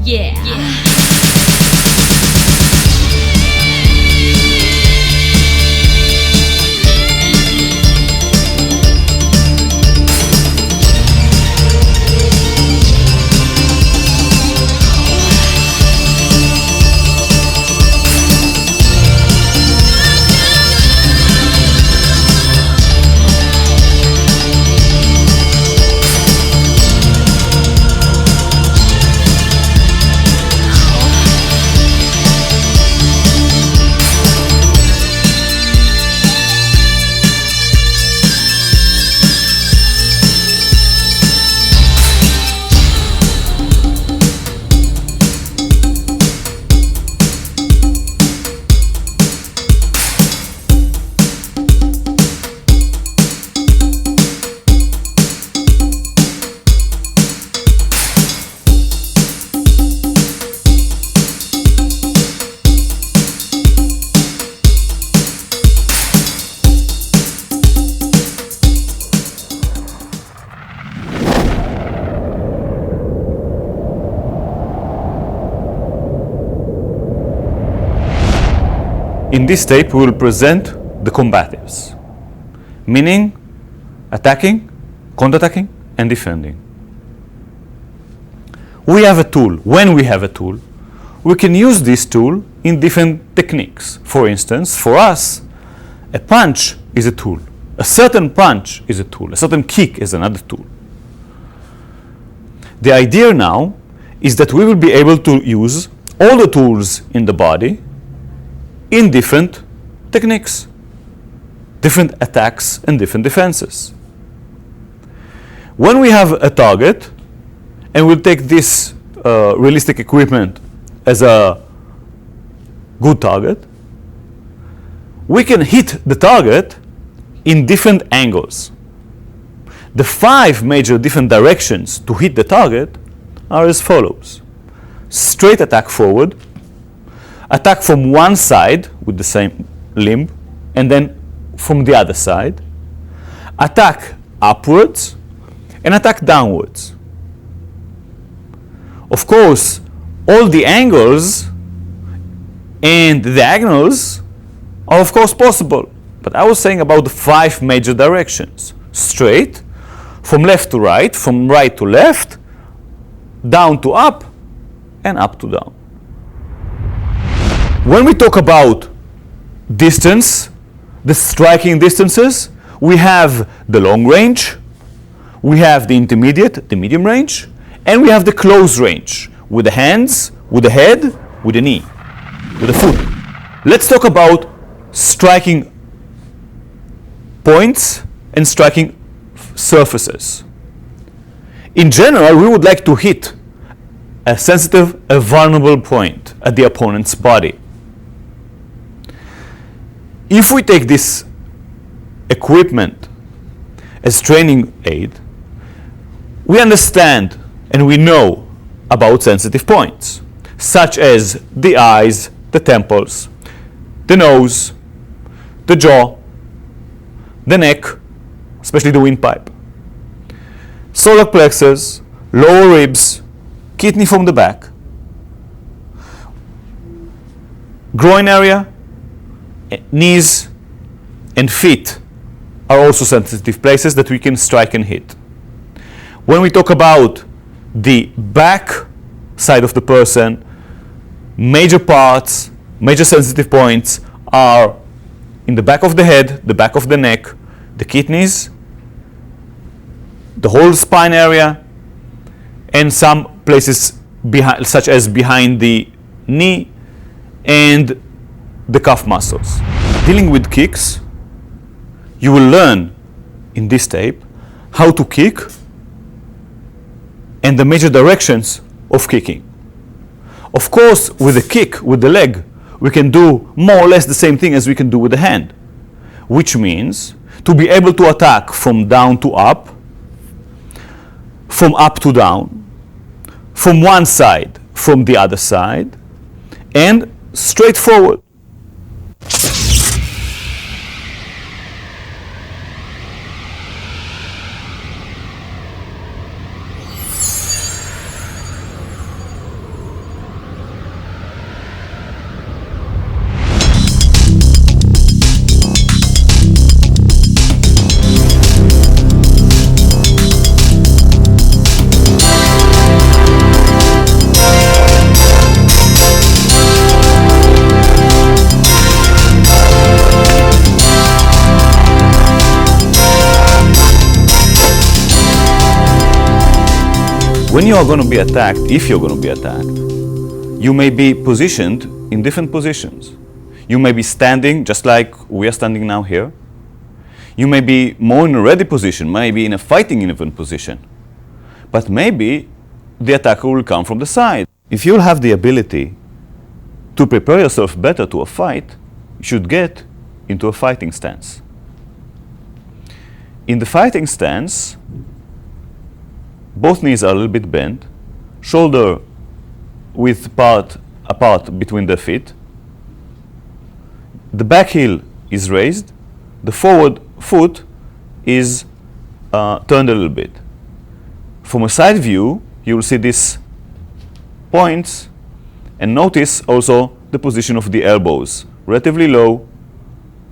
Yeah. In this tape, we will present the combatives, meaning attacking, counterattacking, and defending. We have a tool. When we have a tool, we can use this tool in different techniques. For instance, for us, a punch is a tool. A certain punch is a tool. A certain kick is another tool. The idea now is that we will be able to use all the tools in the body in different techniques, different attacks and different defenses. When we have a target, and we'll take this realistic equipment as a good target, we can hit the target in different angles. The 5 major different directions to hit the target are as follows: straight attack forward, attack from one side with the same limb, and then from the other side, attack upwards, and attack downwards. Of course, all the angles and the diagonals are of course possible, but I was saying about the 5 major directions: straight, from left to right, from right to left, down to up, and up to down. When we talk about distance, the striking distances, we have the long range, we have the intermediate, the medium range, and we have the close range with the hands, with the head, with the knee, with the foot. Let's talk about striking points and striking surfaces. In general, we would like to hit a sensitive, a vulnerable point at the opponent's body. If we take this equipment as training aid, we understand and we know about sensitive points, such as the eyes, the temples, the nose, the jaw, the neck, especially the windpipe, solar plexus, lower ribs, kidney from the back, groin area, knees, and feet are also sensitive places that we can strike and hit. When we talk about the back side of the person, major parts, major sensitive points are in the back of the head, the back of the neck, the kidneys, the whole spine area, and some places behind, such as behind the knee and the calf muscles. Dealing with kicks, you will learn in this tape how to kick and the major directions of kicking. Of course, with a kick with the leg, we can do more or less the same thing as we can do with the hand, which means to be able to attack from down to up, from up to down, from one side, from the other side, and straight forward. When you are going to be attacked, if you're going to be attacked, you may be positioned in different positions. You may be standing just like we are standing now here. You may be more in a ready position, maybe in a fighting even position. But maybe the attacker will come from the side. If you'll have the ability to prepare yourself better to a fight, you should get into a fighting stance. In the fighting stance, both knees are a little bit bent, shoulder width apart between the feet. The back heel is raised. The forward foot is turned a little bit. From a side view, you will see these points, and notice also the position of the elbows, relatively low,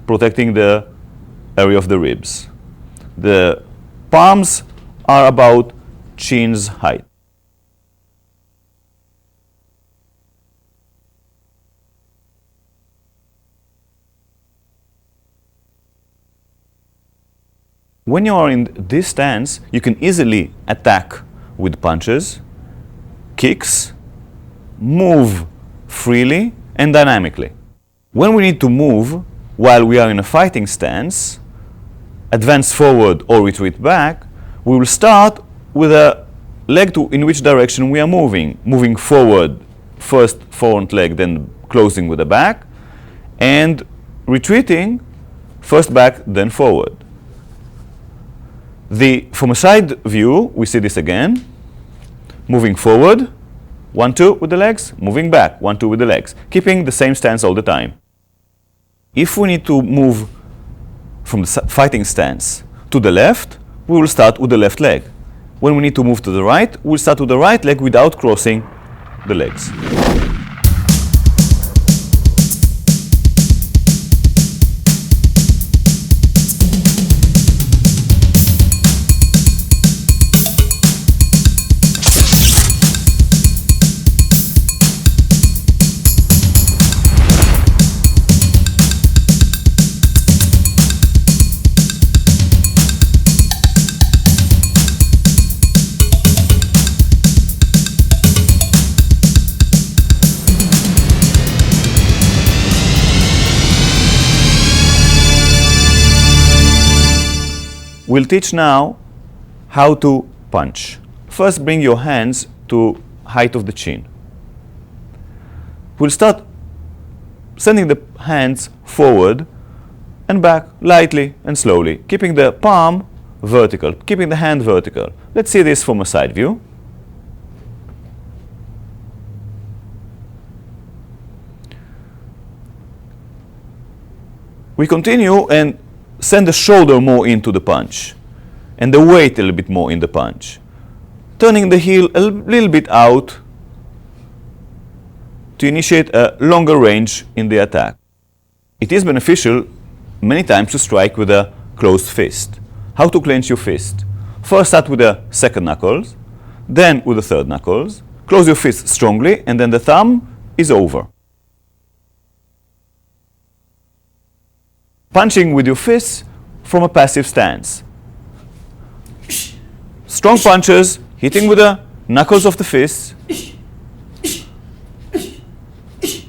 protecting the area of the ribs. The palms are about chin's height. When you are in this stance, you can easily attack with punches, kicks, move freely and dynamically. When we need to move while we are in a fighting stance, advance forward or retreat back, we will start with a leg in which direction we are moving. Moving forward, first front leg, then closing with the back, and retreating, first back, then forward. From a side view, we see this again. Moving forward, 1-2 with the legs, moving back, 1-2 with the legs, keeping the same stance all the time. If we need to move from the fighting stance to the left, we will start with the left leg. When we need to move to the right, we'll start with the right leg without crossing the legs. We'll teach now how to punch. First, bring your hands to height of the chin. We'll start sending the hands forward and back lightly and slowly, keeping the palm vertical, keeping the hand vertical. Let's see this from a side view. We continue and send the shoulder more into the punch and the weight a little bit more in the punch, turning the heel a little bit out to initiate a longer range in the attack. It is beneficial many times to strike with a closed fist. How to clench your fist? First start with the second knuckles, then with the third knuckles. Close your fist strongly, and then the thumb is over. Punching with your fists from a passive stance. Strong punches, hitting with the knuckles of the fists,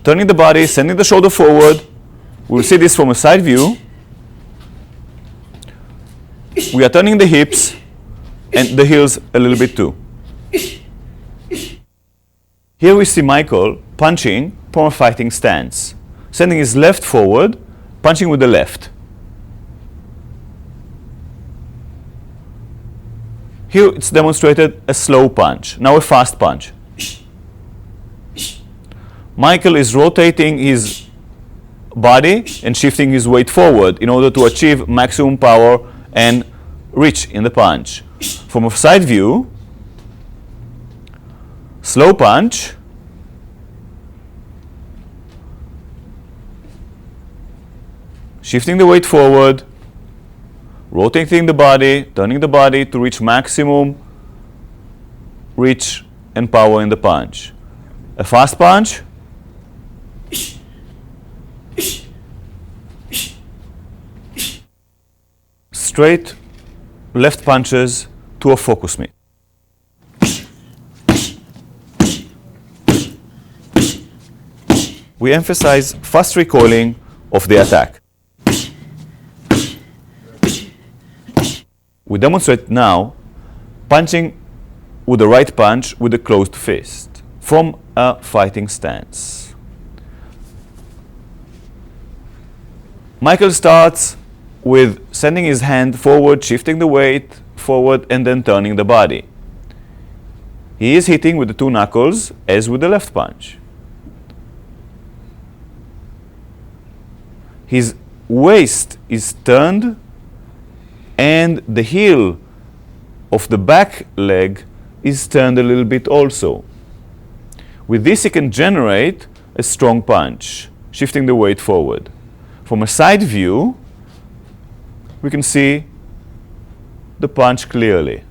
turning the body, sending the shoulder forward. We'll see this from a side view. We are turning the hips and the heels a little bit too. Here we see Michael punching from a fighting stance, sending his left forward, punching with the left. Here it's demonstrated a slow punch, now a fast punch. Michael is rotating his body and shifting his weight forward in order to achieve maximum power and reach in the punch. From a side view, slow punch, shifting the weight forward, rotating the body, turning the body to reach maximum reach and power in the punch. A fast punch, straight left punches to a focus mitt. we emphasize fast recoiling of the attack. We demonstrate now punching with the right punch with a closed fist from a fighting stance. Michael starts with sending his hand forward, shifting the weight forward, and then turning the body. He is hitting with the two knuckles as with the left punch. His waist is turned and the heel of the back leg is turned a little bit also. With this he can generate a strong punch, shifting the weight forward. From a side view, we can see the punch clearly.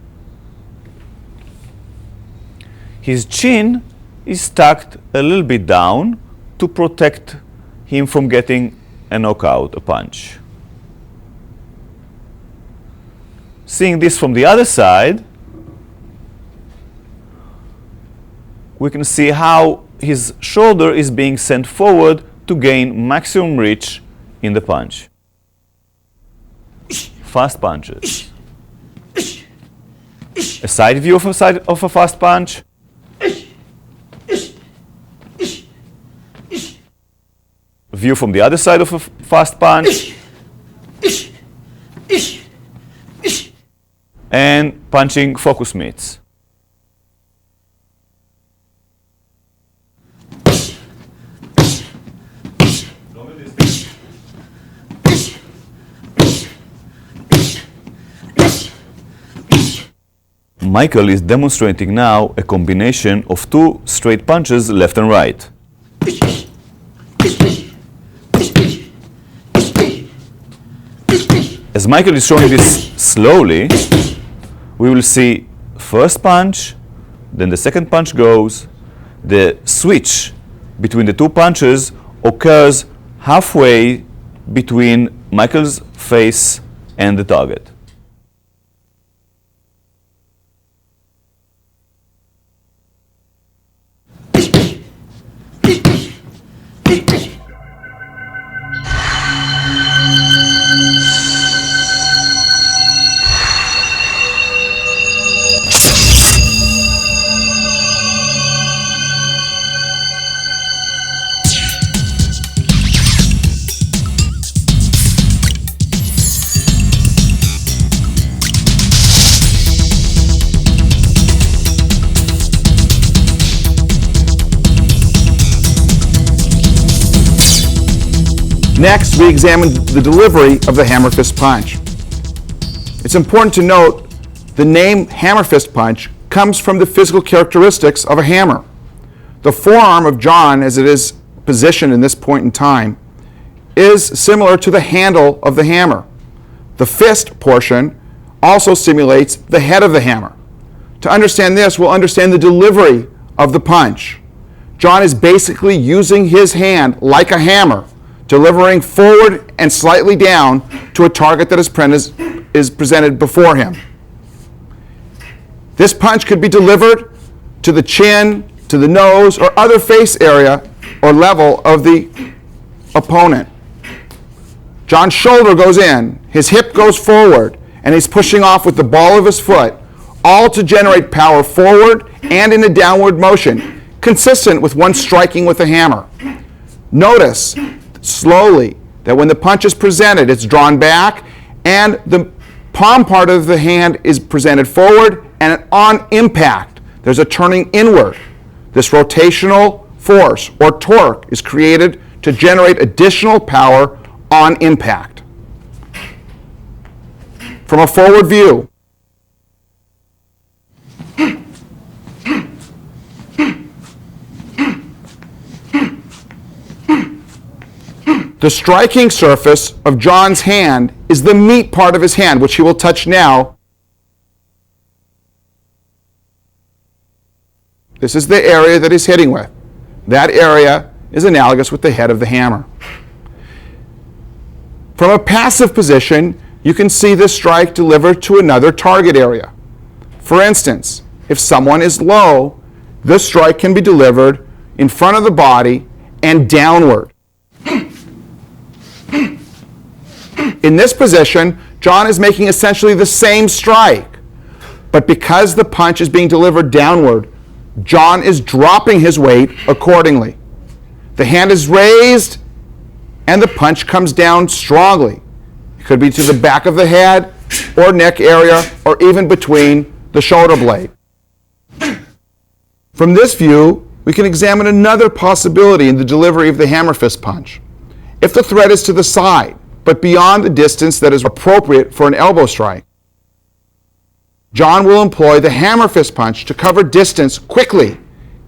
His chin is tucked a little bit down to protect him from getting a knockout, a punch. Seeing this from the other side, we can see how his shoulder is being sent forward to gain maximum reach in the punch. Fast punches. A side view of a fast punch. View from the other side of a fast punch. And punching focus mitts. Michael is demonstrating now a combination of two straight punches left and right. As Michael is showing this slowly, we will see first punch, then the second punch goes. The switch between the two punches occurs halfway between Michael's face and the target. Next, we examine the delivery of the Hammerfist Punch. It's important to note the name Hammerfist Punch comes from the physical characteristics of a hammer. The forearm of John, as it is positioned in this point in time, is similar to the handle of the hammer. The fist portion also simulates the head of the hammer. To understand this, we'll understand the delivery of the punch. John is basically using his hand like a hammer, delivering forward and slightly down to a target that is presented before him. This punch could be delivered to the chin, to the nose, or other face area or level of the opponent. John's shoulder goes in, his hip goes forward, and he's pushing off with the ball of his foot, all to generate power forward and in a downward motion, consistent with one striking with a hammer. Notice slowly that when the punch is presented, it's drawn back and the palm part of the hand is presented forward, and on impact there's a turning inward. This rotational force or torque is created to generate additional power on impact. From a forward view, the striking surface of John's hand is the meat part of his hand, which he will touch now. This is the area that he's hitting with. That area is analogous with the head of the hammer. From a passive position, you can see this strike delivered to another target area. For instance, if someone is low, this strike can be delivered in front of the body and downward. In this position, John is making essentially the same strike, but because the punch is being delivered downward, John is dropping his weight accordingly. The hand is raised and the punch comes down strongly. It could be to the back of the head or neck area or even between the shoulder blade. From this view, we can examine another possibility in the delivery of the hammerfist punch. If the threat is to the side, but beyond the distance that is appropriate for an elbow strike, John will employ the hammerfist punch to cover distance quickly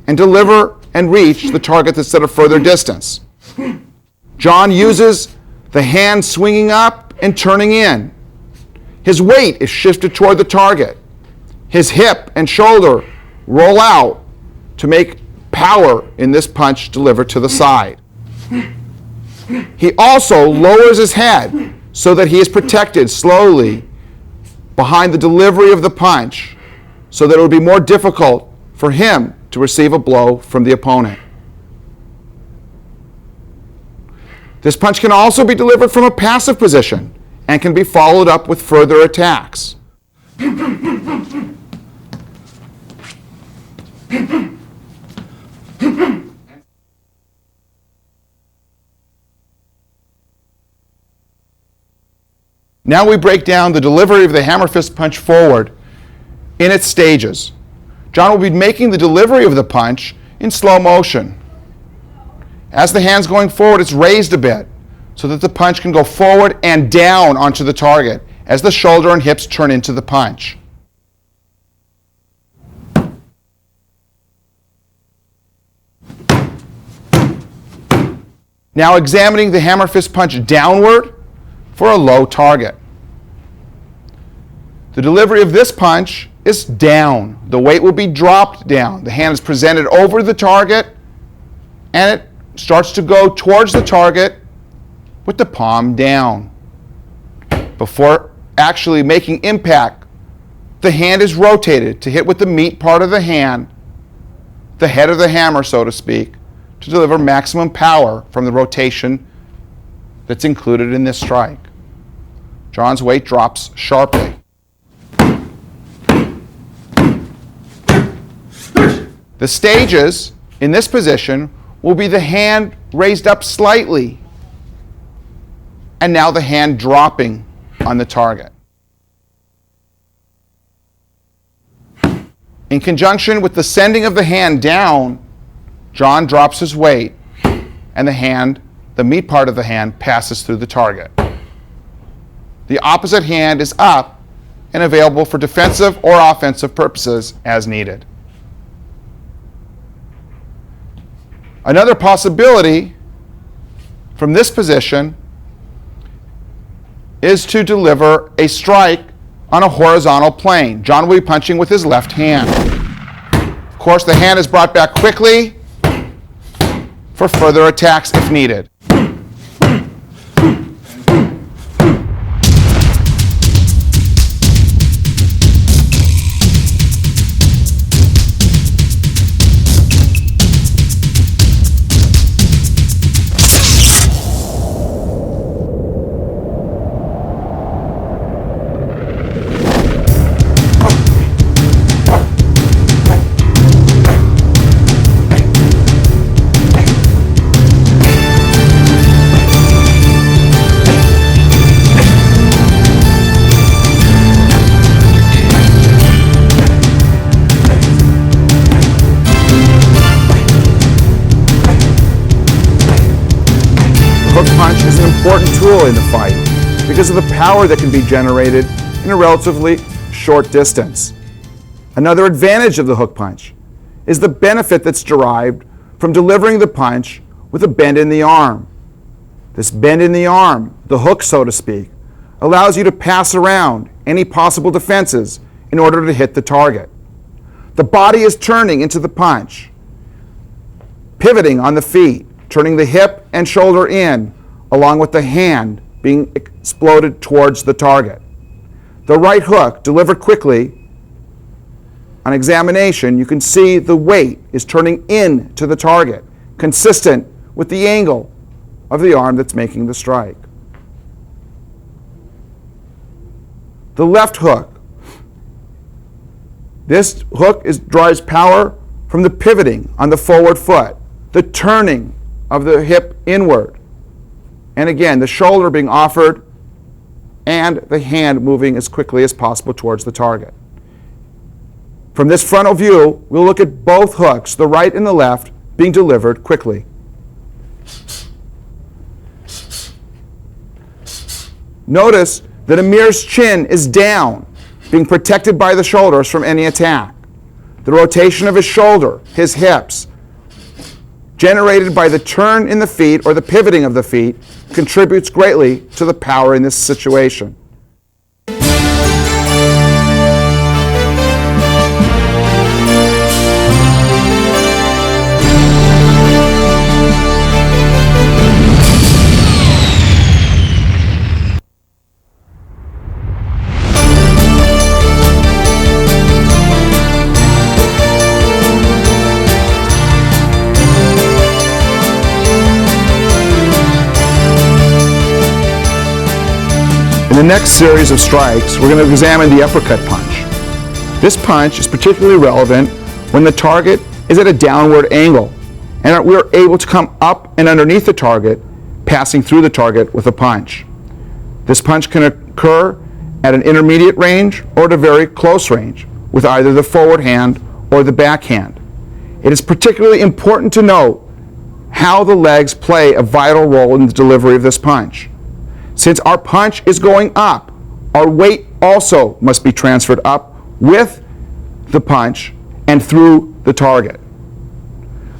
and deliver and reach the target that's at a further distance. John uses the hand swinging up and turning in. His weight is shifted toward the target. His hip and shoulder roll out to make power in this punch delivered to the side. He also lowers his head so that he is protected slowly behind the delivery of the punch, so that it would be more difficult for him to receive a blow from the opponent. This punch can also be delivered from a passive position and can be followed up with further attacks. Now we break down the delivery of the hammerfist punch forward in its stages. John will be making the delivery of the punch in slow motion. As the hand's going forward, it's raised a bit so that the punch can go forward and down onto the target as the shoulder and hips turn into the punch. Now examining the hammerfist punch downward for a low target. The delivery of this punch is down. The weight will be dropped down. The hand is presented over the target and it starts to go towards the target with the palm down. Before actually making impact, the hand is rotated to hit with the meat part of the hand, the head of the hammer, so to speak, to deliver maximum power from the rotation that's included in this strike. John's weight drops sharply. The stages in this position will be the hand raised up slightly and now the hand dropping on the target. In conjunction with the sending of the hand down, John drops his weight and the meat part of the hand passes through the target. The opposite hand is up and available for defensive or offensive purposes as needed. Another possibility from this position is to deliver a strike on a horizontal plane. John will be punching with his left hand. Of course, the hand is brought back quickly for further attacks if needed. Punch is an important tool in the fight because of the power that can be generated in a relatively short distance. Another advantage of the hook punch is the benefit that's derived from delivering the punch with a bend in the arm. This bend in the arm, the hook so to speak, allows you to pass around any possible defenses in order to hit the target. The body is turning into the punch, pivoting on the feet, turning the hip and shoulder in, along with the hand being exploded towards the target. The right hook, delivered quickly, on examination, you can see the weight is turning in to the target, consistent with the angle of the arm that's making the strike. The left hook. This hook drives power from the pivoting on the forward foot, the turning of the hip inward, and again, the shoulder being offered and the hand moving as quickly as possible towards the target. From this frontal view, we'll look at both hooks, the right and the left, being delivered quickly. Notice that Amir's chin is down, being protected by the shoulders from any attack. The rotation of his shoulder, his hips, generated by the turn in the feet or the pivoting of the feet, contributes greatly to the power in this situation. In the next series of strikes, we're going to examine the uppercut punch. This punch is particularly relevant when the target is at a downward angle and we're able to come up and underneath the target, passing through the target with a punch. This punch can occur at an intermediate range or at a very close range with either the forward hand or the back hand. It is particularly important to note how the legs play a vital role in the delivery of this punch. Since our punch is going up, our weight also must be transferred up with the punch and through the target.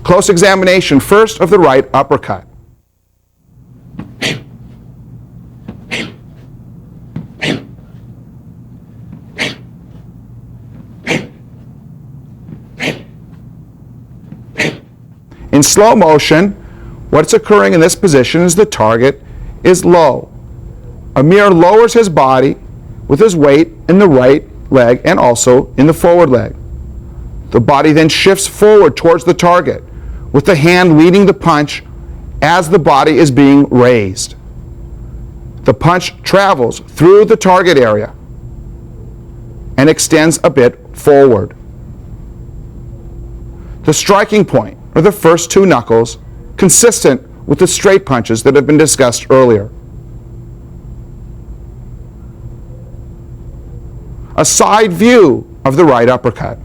Close examination first of the right uppercut. In slow motion, what's occurring in this position is the target is low. Amir lowers his body with his weight in the right leg and also in the forward leg. The body then shifts forward towards the target, with the hand leading the punch as the body is being raised. The punch travels through the target area and extends a bit forward. The striking point are the first two knuckles, consistent with the straight punches that have been discussed earlier. A side view of the right uppercut.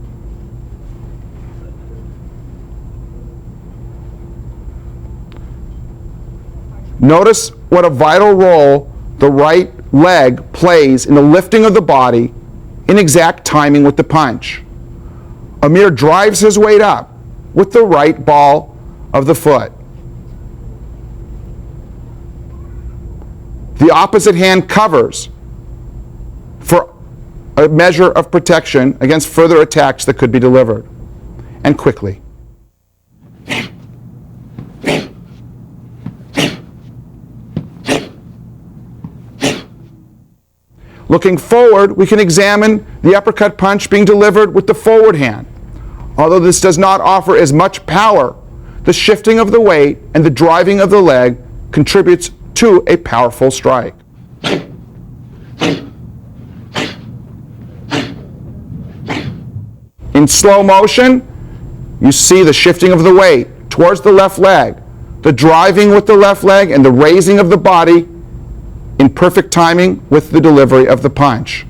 Notice what a vital role the right leg plays in the lifting of the body in exact timing with the punch. Amir drives his weight up with the right ball of the foot. The opposite hand covers for a measure of protection against further attacks that could be delivered, and quickly. Looking forward, we can examine the uppercut punch being delivered with the forward hand. Although this does not offer as much power, the shifting of the weight and the driving of the leg contributes to a powerful strike. In slow motion, you see the shifting of the weight towards the left leg, the driving with the left leg, and the raising of the body in perfect timing with the delivery of the punch.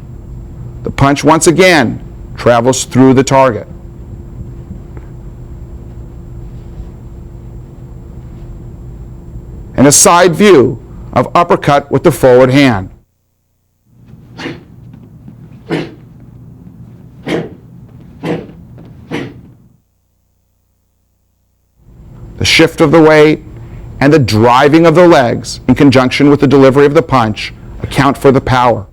The punch, once again, travels through the target. And a side view of uppercut with the forward hand. The shift of the weight and the driving of the legs in conjunction with the delivery of the punch account for the power.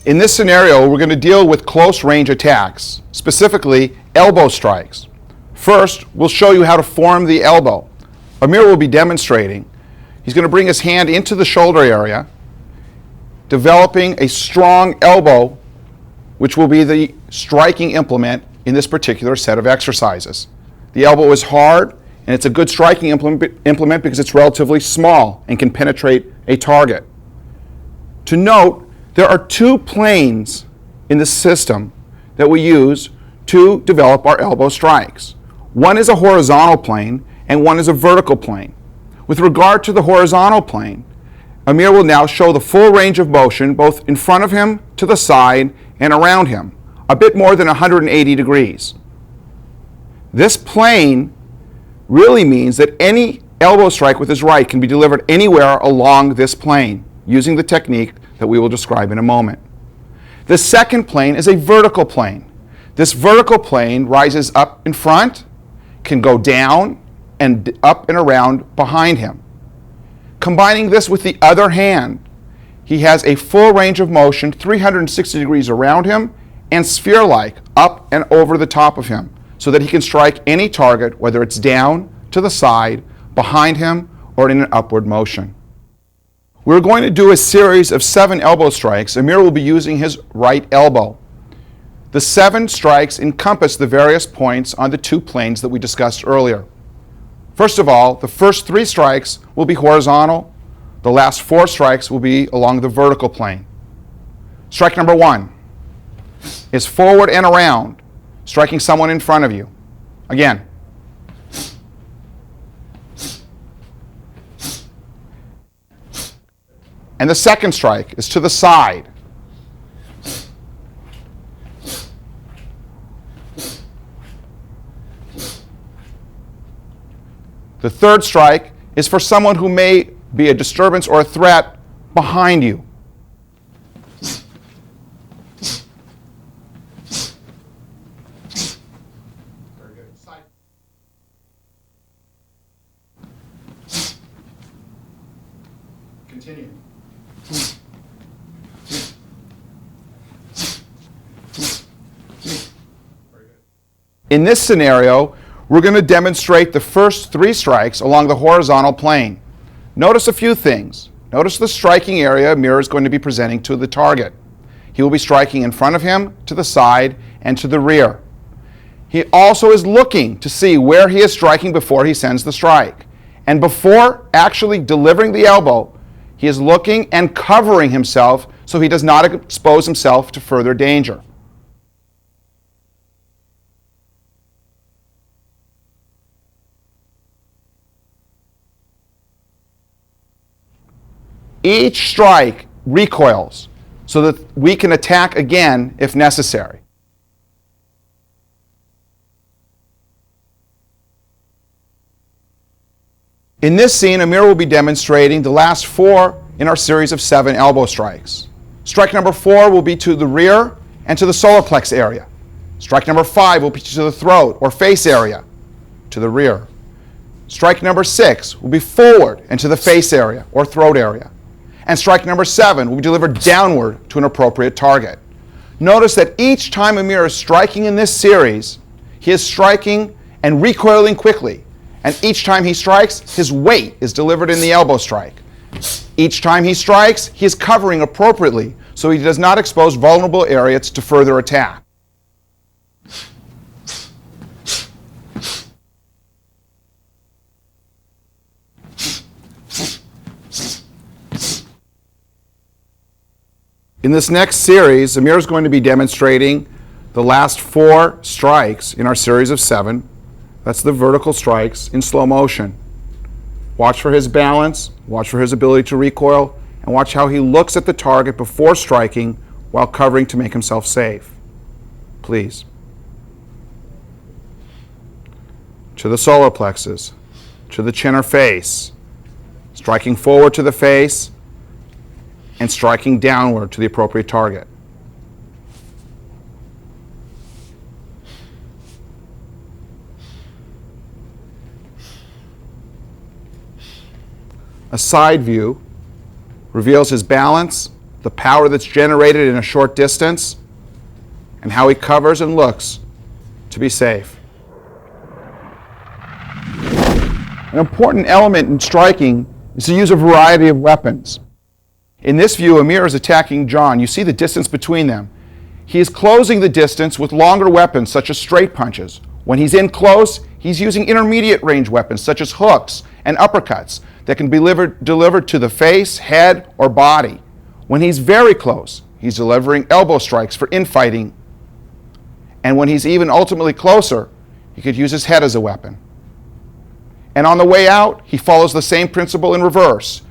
In this scenario, we're going to deal with close range attacks, specifically elbow strikes. First, we'll show you how to form the elbow. Amir will be demonstrating. He's going to bring his hand into the shoulder area, developing a strong elbow, which will be the striking implement in this particular set of exercises. The elbow is hard, and it's a good striking implement because it's relatively small and can penetrate a target. To note, there are two planes in the system that we use to develop our elbow strikes. One is a horizontal plane, and one is a vertical plane. With regard to the horizontal plane, Amir will now show the full range of motion both in front of him, to the side, and around him, a bit more than 180 degrees. This plane really means that any elbow strike with his right can be delivered anywhere along this plane using the technique that we will describe in a moment. The second plane is a vertical plane. This vertical plane rises up in front, can go down, and up and around behind him. Combining this with the other hand, he has a full range of motion 360 degrees around him and sphere-like up and over the top of him so that he can strike any target, whether it's down, to the side, behind him, or in an upward motion. We're going to do a series of 7 elbow strikes. Amir will be using his right elbow. The 7 strikes encompass the various points on the 2 planes that we discussed earlier. First of all, the first 3 strikes will be horizontal. The last 4 strikes will be along the vertical plane. Strike number 1 is forward and around, striking someone in front of you. Again. And the second strike is to the side. The third strike is for someone who may be a disturbance or a threat behind you. Very good. Side. Continue. In this scenario, we're going to demonstrate the first 3 strikes along the horizontal plane. Notice a few things. Notice the striking area Amir is going to be presenting to the target. He will be striking in front of him, to the side, and to the rear. He also is looking to see where he is striking before he sends the strike. And before actually delivering the elbow, he is looking and covering himself so he does not expose himself to further danger. Each strike recoils so that we can attack again if necessary. In this scene, Amir will be demonstrating the last 4 in our series of 7 elbow strikes. Strike number 4 will be to the rear and to the solar plex area. Strike number 5 will be to the throat or face area, to the rear. Strike number 6 will be forward and to the face area or throat area. And strike number 7 will be delivered downward to an appropriate target. Notice that each time Amir is striking in this series, he is striking and recoiling quickly. And each time he strikes, his weight is delivered in the elbow strike. Each time he strikes, he is covering appropriately so he does not expose vulnerable areas to further attack. In this next series, Amir is going to be demonstrating the last 4 strikes in our series of 7. That's the vertical strikes in slow motion. Watch for his balance, watch for his ability to recoil, and watch how he looks at the target before striking while covering to make himself safe. Please. To the solar plexus, to the chin or face, striking forward to the face, and striking downward to the appropriate target. A side view reveals his balance, the power that's generated in a short distance, and how he covers and looks to be safe. An important element in striking is to use a variety of weapons. In this view, Amir is attacking John. You see the distance between them. He is closing the distance with longer weapons, such as straight punches. When he's in close, he's using intermediate range weapons, such as hooks and uppercuts, that can be delivered to the face, head, or body. When he's very close, he's delivering elbow strikes for infighting. And when he's even ultimately closer, he could use his head as a weapon. And on the way out, he follows the same principle in reverse.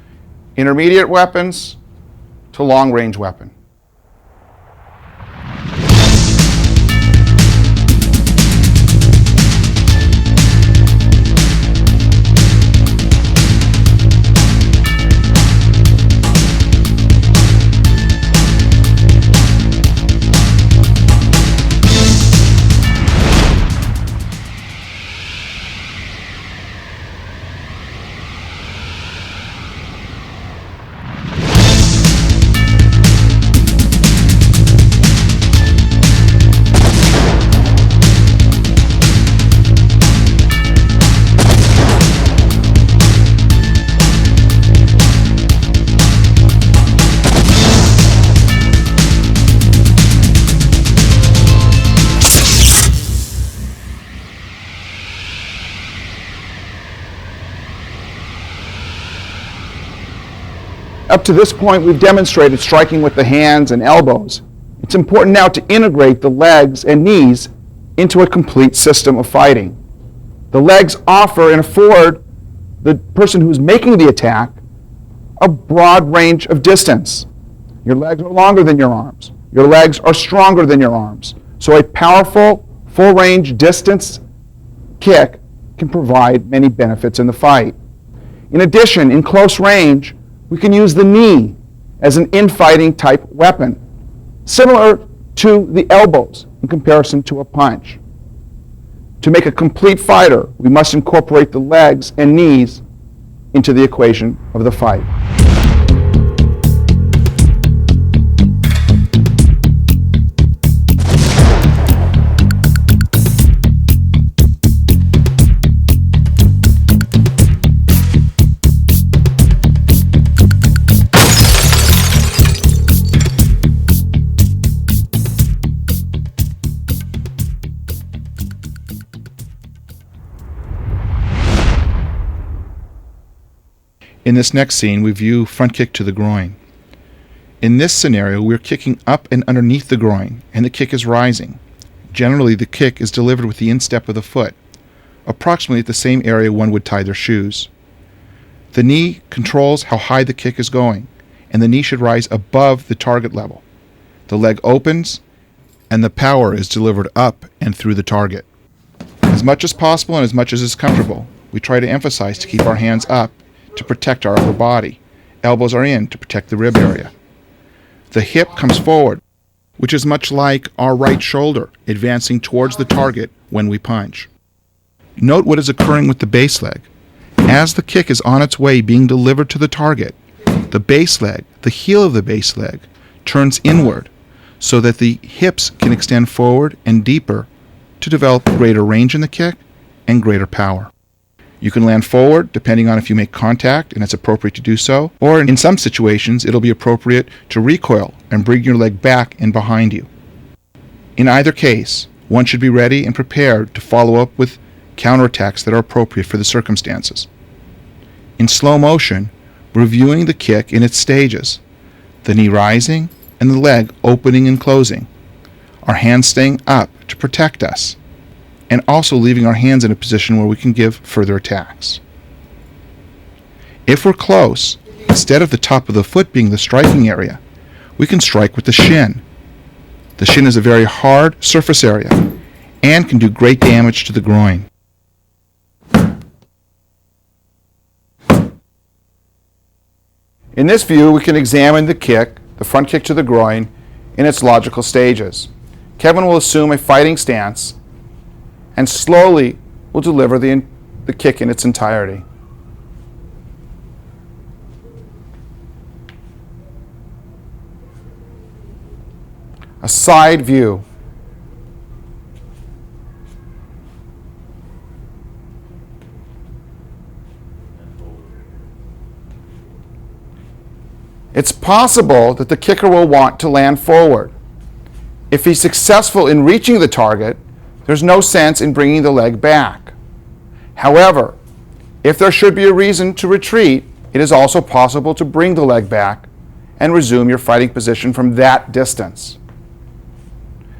Intermediate weapons to long-range weapon. Up to this point, we've demonstrated striking with the hands and elbows. It's important now to integrate the legs and knees into a complete system of fighting. The legs offer and afford the person who's making the attack a broad range of distance. Your legs are longer than your arms. Your legs are stronger than your arms. So a powerful, full-range distance kick can provide many benefits in the fight. In addition, in close range, we can use the knee as an infighting type weapon, similar to the elbows in comparison to a punch. To make a complete fighter, we must incorporate the legs and knees into the equation of the fight. In this next scene, we view front kick to the groin. In this scenario, we're kicking up and underneath the groin, and the kick is rising. Generally, the kick is delivered with the instep of the foot, approximately at the same area one would tie their shoes. The knee controls how high the kick is going, and the knee should rise above the target level. The leg opens, and the power is delivered up and through the target. As much as possible and as much as is comfortable, we try to emphasize to keep our hands up to protect our upper body. Elbows are in to protect the rib area. The hip comes forward, which is much like our right shoulder advancing towards the target when we punch. Note what is occurring with the base leg. As the kick is on its way being delivered to the target, the base leg, the heel of the base leg, turns inward so that the hips can extend forward and deeper to develop greater range in the kick and greater power. You can land forward depending on if you make contact and it's appropriate to do so, or in some situations it'll be appropriate to recoil and bring your leg back and behind you. In either case, one should be ready and prepared to follow up with counterattacks that are appropriate for the circumstances. In slow motion, we're viewing the kick in its stages, the knee rising and the leg opening and closing, our hands staying up to protect us, and also leaving our hands in a position where we can give further attacks. If we're close, instead of the top of the foot being the striking area, we can strike with the shin. The shin is a very hard surface area and can do great damage to the groin. In this view, we can examine the kick, the front kick to the groin, in its logical stages. Kevin will assume a fighting stance and slowly will deliver the kick in its entirety. A side view. It's possible that the kicker will want to land forward. If he's successful in reaching the target, there's no sense in bringing the leg back. However, if there should be a reason to retreat, it is also possible to bring the leg back and resume your fighting position from that distance.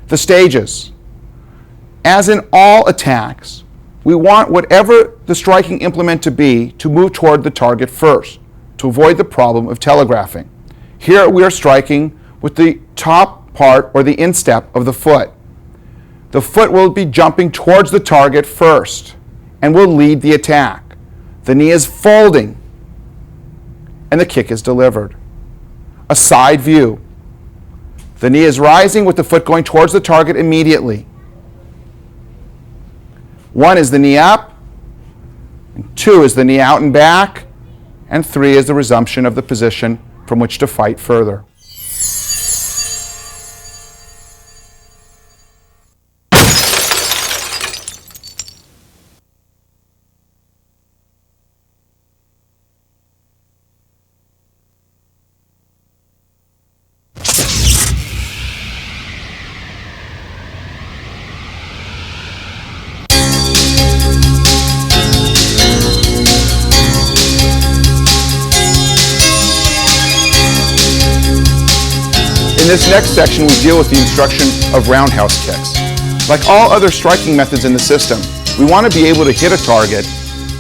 The stages. As in all attacks, we want whatever the striking implement to be to move toward the target first, to avoid the problem of telegraphing. Here we are striking with the top part or the instep of the foot. The foot will be jumping towards the target first and will lead the attack. The knee is folding and the kick is delivered. A side view. The knee is rising with the foot going towards the target immediately. 1 is the knee up, and 2 is the knee out and back, and 3 is the resumption of the position from which to fight further. In this next section, we deal with the instruction of roundhouse kicks. Like all other striking methods in the system, we want to be able to hit a target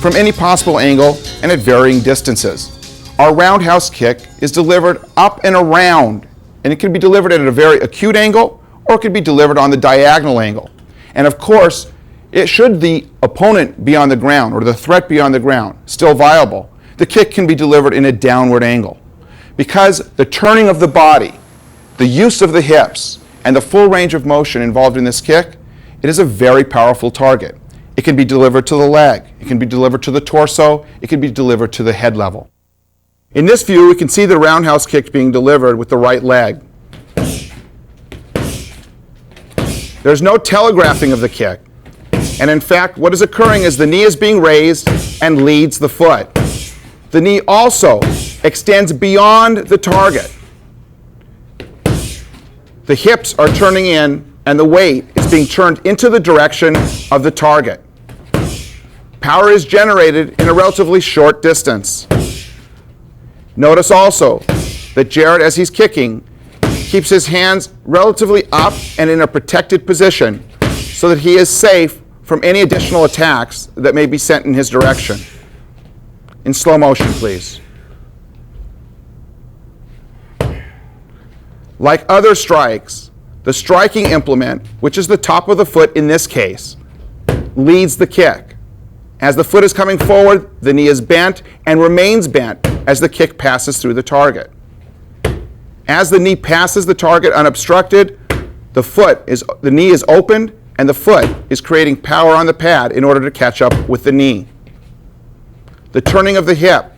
from any possible angle and at varying distances. Our roundhouse kick is delivered up and around, and it can be delivered at a very acute angle, or it can be delivered on the diagonal angle. And of course, should the opponent be on the ground, or the threat be on the ground, still viable, the kick can be delivered in a downward angle. Because the turning of the body, the use of the hips, and the full range of motion involved in this kick, it is a very powerful target. It can be delivered to the leg, it can be delivered to the torso, it can be delivered to the head level. In this view, we can see the roundhouse kick being delivered with the right leg. There's no telegraphing of the kick. And in fact, what is occurring is the knee is being raised and leads the foot. The knee also extends beyond the target. The hips are turning in and the weight is being turned into the direction of the target. Power is generated in a relatively short distance. Notice also that Jared, as he's kicking, keeps his hands relatively up and in a protected position so that he is safe from any additional attacks that may be sent in his direction. In slow motion, please. Like other strikes, the striking implement, which is the top of the foot in this case, leads the kick. As the foot is coming forward, the knee is bent and remains bent as the kick passes through the target. As the knee passes the target unobstructed, the knee is opened and the foot is creating power on the pad in order to catch up with the knee. The turning of the hip,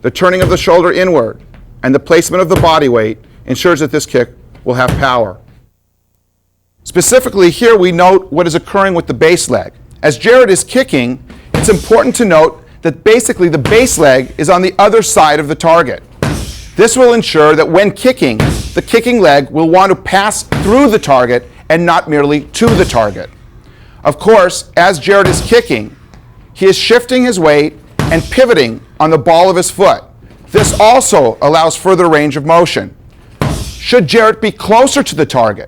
the turning of the shoulder inward, and the placement of the body weight ensures that this kick will have power. Specifically here we note what is occurring with the base leg. As Jared is kicking, it's important to note that basically the base leg is on the other side of the target. This will ensure that when kicking, the kicking leg will want to pass through the target and not merely to the target. Of course, as Jared is kicking, he is shifting his weight and pivoting on the ball of his foot. This also allows further range of motion. Should Jared be closer to the target,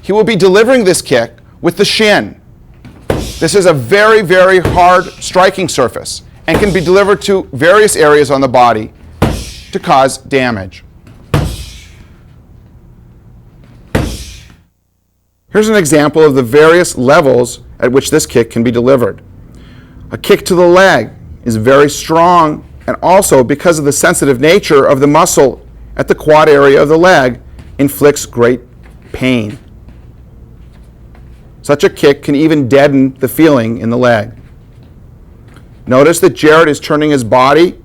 he will be delivering this kick with the shin. This is a very, very hard striking surface and can be delivered to various areas on the body to cause damage. Here's an example of the various levels at which this kick can be delivered. A kick to the leg is very strong, and also because of the sensitive nature of the muscle at the quad area of the leg, inflicts great pain. Such a kick can even deaden the feeling in the leg. Notice that Jared is turning his body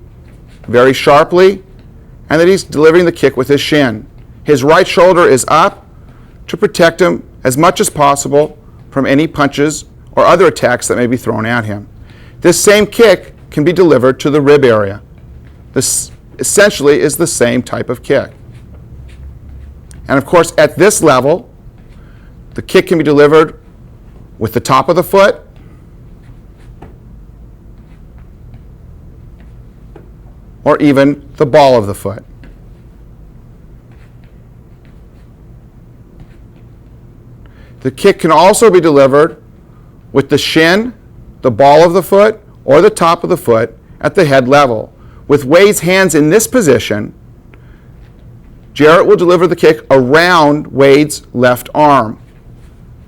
very sharply and that he's delivering the kick with his shin. His right shoulder is up to protect him as much as possible from any punches or other attacks that may be thrown at him. This same kick can be delivered to the rib area. This essentially is the same type of kick. And of course, at this level, the kick can be delivered with the top of the foot, or even the ball of the foot. The kick can also be delivered with the shin, the ball of the foot, or the top of the foot at the head level. With Wade's hands in this position, Jarrett will deliver the kick around Wade's left arm.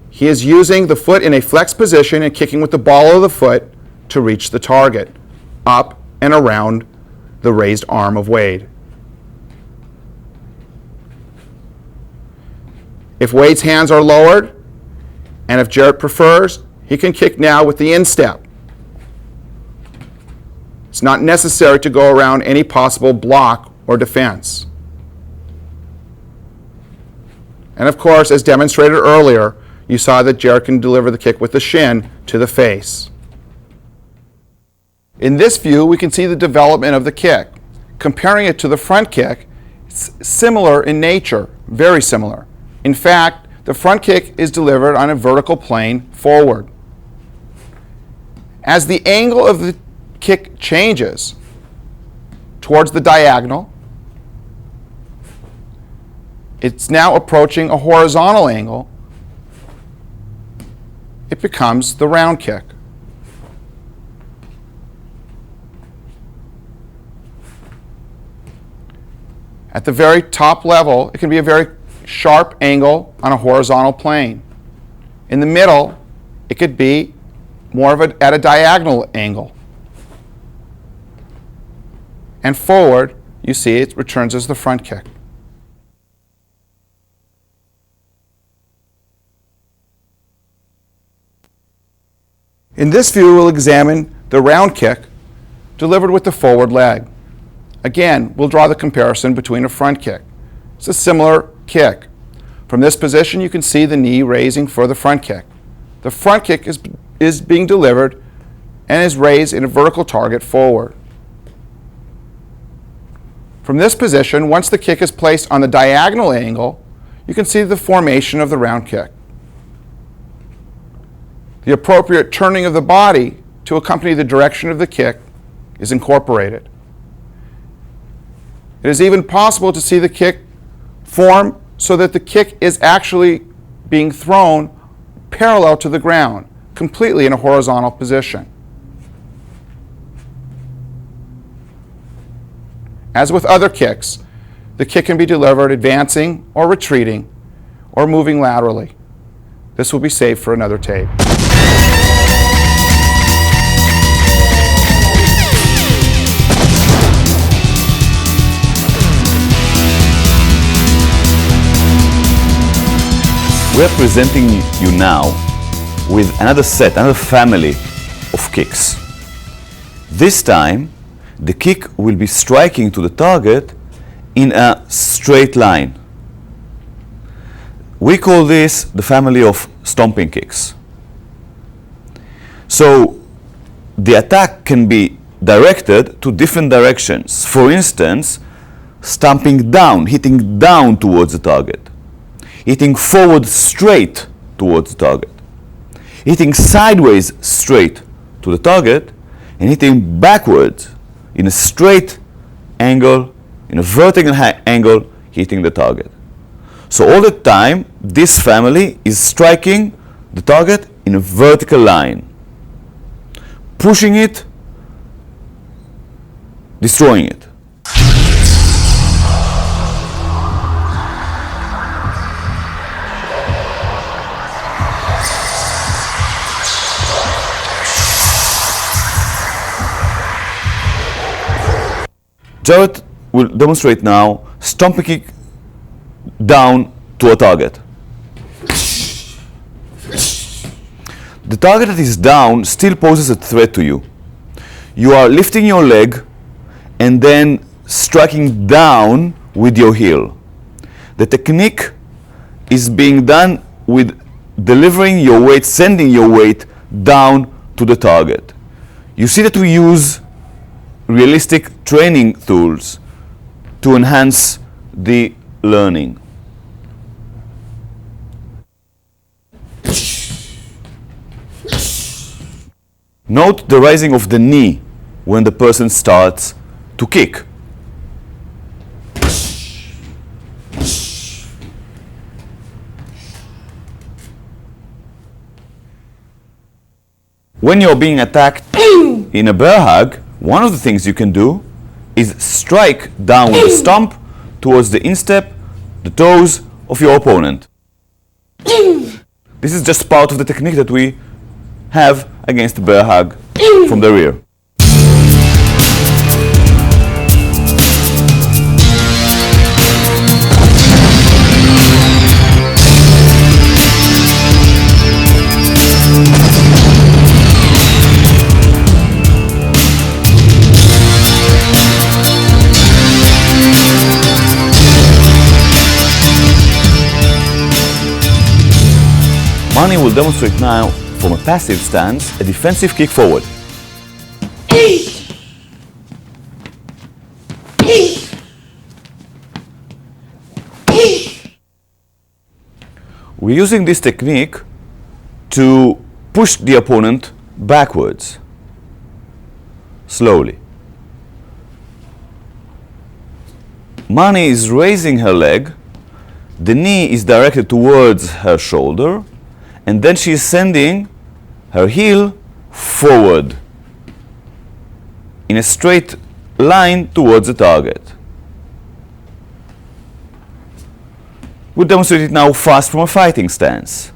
He is using the foot in a flex position and kicking with the ball of the foot to reach the target, up and around the raised arm of Wade. If Wade's hands are lowered, and if Jarrett prefers, he can kick now with the instep. It's not necessary to go around any possible block or defense. And of course, as demonstrated earlier, you saw that Jarrett can deliver the kick with the shin to the face. In this view, we can see the development of the kick. Comparing it to the front kick, it's similar in nature, very similar. In fact, the front kick is delivered on a vertical plane forward. As the angle of the kick changes towards the diagonal, it's now approaching a horizontal angle. It becomes the round kick. At the very top level, it can be a very sharp angle on a horizontal plane. In the middle, it could be more of at a diagonal angle. And forward, you see it returns as the front kick. In this view, we'll examine the round kick delivered with the forward leg. Again, we'll draw the comparison between a front kick. It's a similar kick. From this position, you can see the knee raising for the front kick. The front kick is being delivered and is raised in a vertical target forward. From this position, once the kick is placed on the diagonal angle, you can see the formation of the round kick. The appropriate turning of the body to accompany the direction of the kick is incorporated. It is even possible to see the kick form so that the kick is actually being thrown parallel to the ground, completely in a horizontal position. As with other kicks, the kick can be delivered advancing or retreating or moving laterally. This will be saved for another tape. We're presenting you now with another set, another family of kicks. This time, the kick will be striking to the target in a straight line. We call this the family of stomping kicks. So the attack can be directed to different directions. For instance, stomping down, hitting down towards the target. Hitting forward straight towards the target. Hitting sideways straight to the target, and hitting backwards in a straight angle, in a vertical angle, hitting the target. So all the time, this family is striking the target in a vertical line, pushing it, destroying it. Jarrett will demonstrate now stomping kick down to a target. The target that is down still poses a threat to you. You are lifting your leg and then striking down with your heel. The technique is being done with delivering your weight, sending your weight down to the target. You see that we use realistic training tools to enhance the learning. Note the rising of the knee when the person starts to kick. When you're being attacked in a bear hug, one of the things you can do is strike down with a stomp towards the instep, the toes of your opponent. This is just part of the technique that we have against the bear hug from the rear. Mani will demonstrate now, from a passive stance, a defensive kick forward. We're using this technique to push the opponent backwards, slowly. Mani is raising her leg, the knee is directed towards her shoulder, and then she is sending her heel forward in a straight line towards the target. We'll demonstrate it now fast from a fighting stance.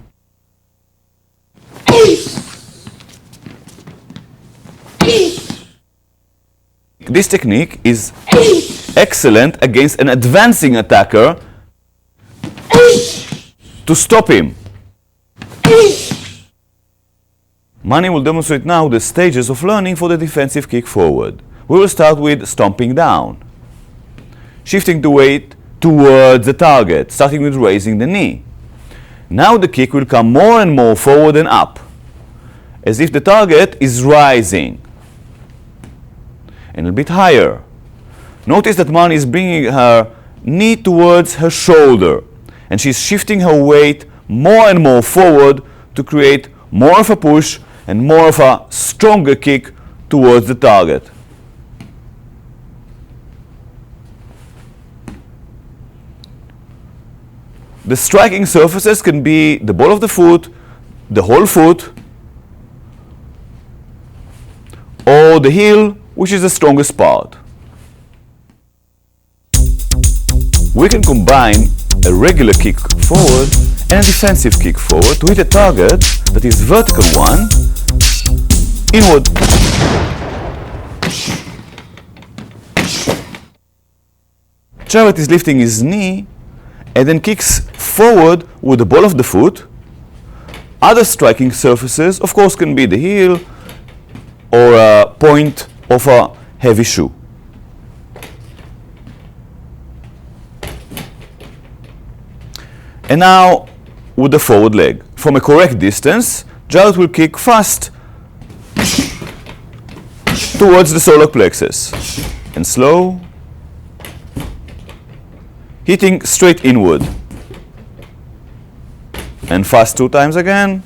This technique is excellent against an advancing attacker to stop him. Mani will demonstrate now the stages of learning for the defensive kick forward. We will start with stomping down, shifting the weight towards the target, starting with raising the knee. Now the kick will come more and more forward and up, as if the target is rising, and a bit higher. Notice that Mani is bringing her knee towards her shoulder, and she's shifting her weight more and more forward to create more of a push and more of a stronger kick towards the target. The striking surfaces can be the ball of the foot, the whole foot, or the heel, which is the strongest part. We can combine a regular kick forward and a defensive kick forward to hit a target that is vertical one, inward. Jarrett is lifting his knee and then kicks forward with the ball of the foot. Other striking surfaces, of course, can be the heel or a point of a heavy shoe. And now with the forward leg. From a correct distance, Jarrett will kick fast towards the solar plexus and slow, hitting straight inward, and fast 2 times again.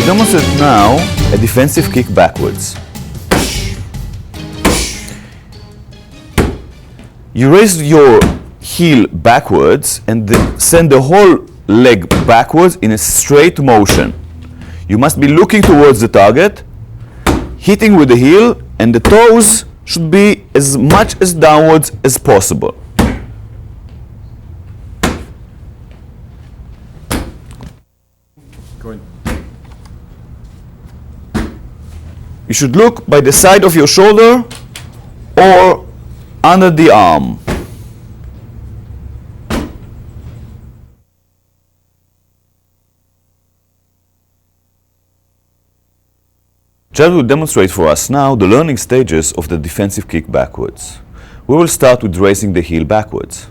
Demonstrate now a defensive kick backwards. You raise your heel backwards and then send the whole leg backwards in a straight motion. You must be looking towards the target, hitting with the heel, and the toes should be as much as downwards as possible. You should look by the side of your shoulder or under the arm. Jared will demonstrate for us now the learning stages of the defensive kick backwards. We will start with raising the heel backwards.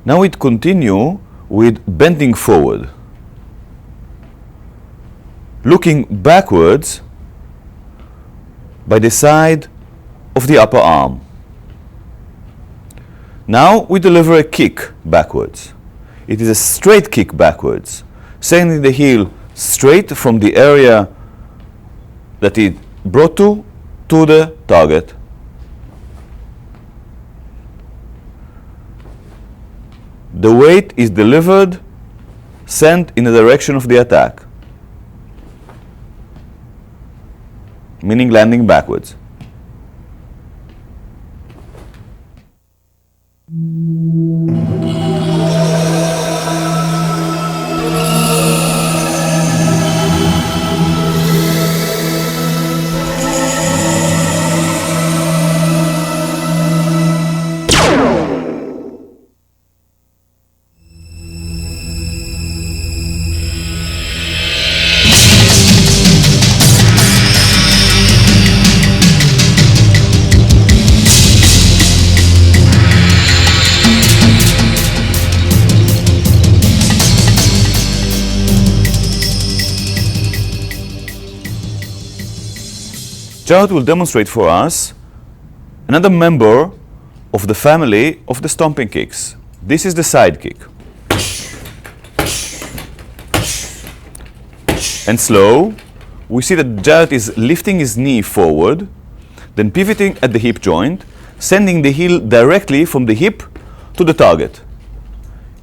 Now we continue with bending forward, looking backwards by the side of the upper arm. Now we deliver a kick backwards. It is a straight kick backwards, sending the heel straight from the area that it brought to the target. The weight is delivered, sent in the direction of the attack, meaning landing backwards. Jared will demonstrate for us another member of the family of the stomping kicks. This is the side kick. And slow, we see that Jared is lifting his knee forward, then pivoting at the hip joint, sending the heel directly from the hip to the target.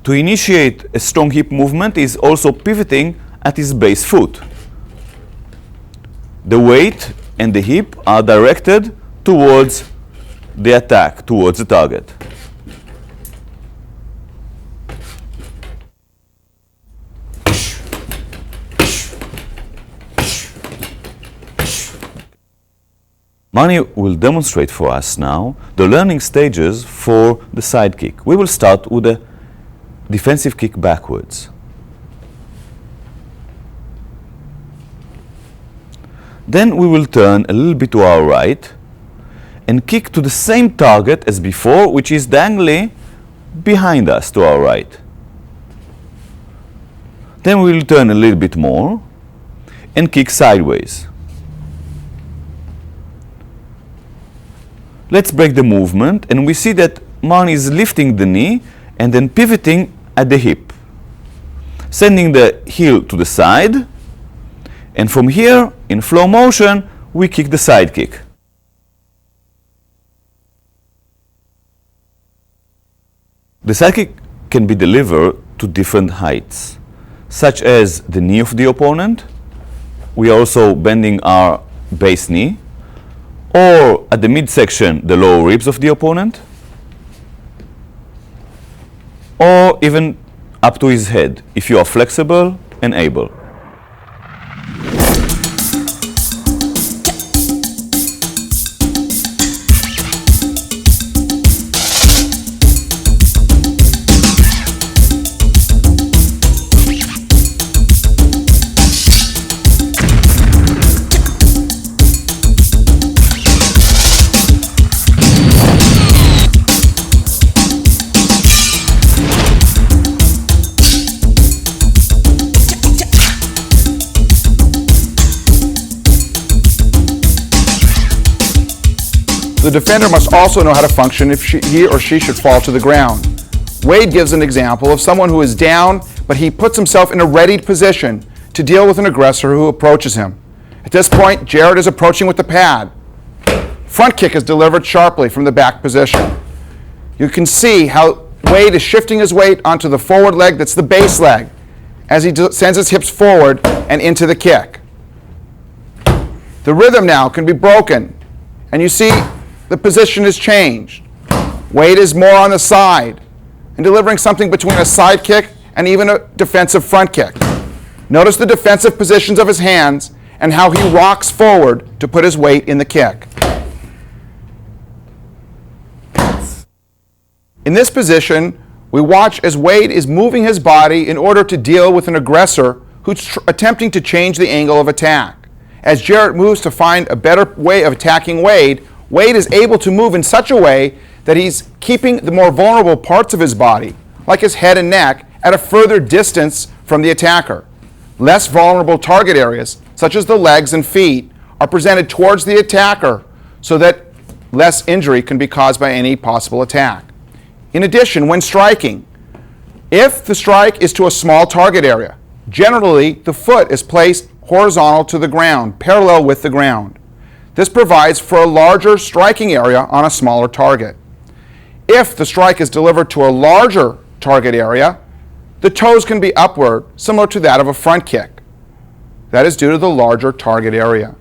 To initiate a strong hip movement, he is also pivoting at his base foot. The weight and the hip are directed towards the attack, towards the target. Mani will demonstrate for us now the learning stages for the side kick. We will start with a defensive kick backwards. Then we will turn a little bit to our right and kick to the same target as before, which is diagonally behind us to our right. Then we will turn a little bit more and kick sideways. Let's break the movement, and we see that Mani is lifting the knee and then pivoting at the hip, sending the heel to the side, and from here, in flow motion, we kick the side kick. The side kick can be delivered to different heights, such as the knee of the opponent. We are also bending our base knee, or at the midsection, the lower ribs of the opponent, or even up to his head, if you are flexible and able. The defender must also know how to function if he or she should fall to the ground. Wade gives an example of someone who is down, but he puts himself in a readied position to deal with an aggressor who approaches him. At this point, Jared is approaching with the pad. Front kick is delivered sharply from the back position. You can see how Wade is shifting his weight onto the forward leg, that's the base leg, as he sends his hips forward and into the kick. The rhythm now can be broken, and you see the position has changed. Wade is more on the side and delivering something between a side kick and even a defensive front kick. Notice the defensive positions of his hands and how he rocks forward to put his weight in the kick. In this position, we watch as Wade is moving his body in order to deal with an aggressor who's attempting to change the angle of attack. As Jarrett moves to find a better way of attacking Wade, Wade is able to move in such a way that he's keeping the more vulnerable parts of his body, like his head and neck, at a further distance from the attacker. Less vulnerable target areas, such as the legs and feet, are presented towards the attacker so that less injury can be caused by any possible attack. In addition, when striking, if the strike is to a small target area, generally the foot is placed horizontal to the ground, parallel with the ground. This provides for a larger striking area on a smaller target. If the strike is delivered to a larger target area, the toes can be upward, similar to that of a front kick. That is due to the larger target area.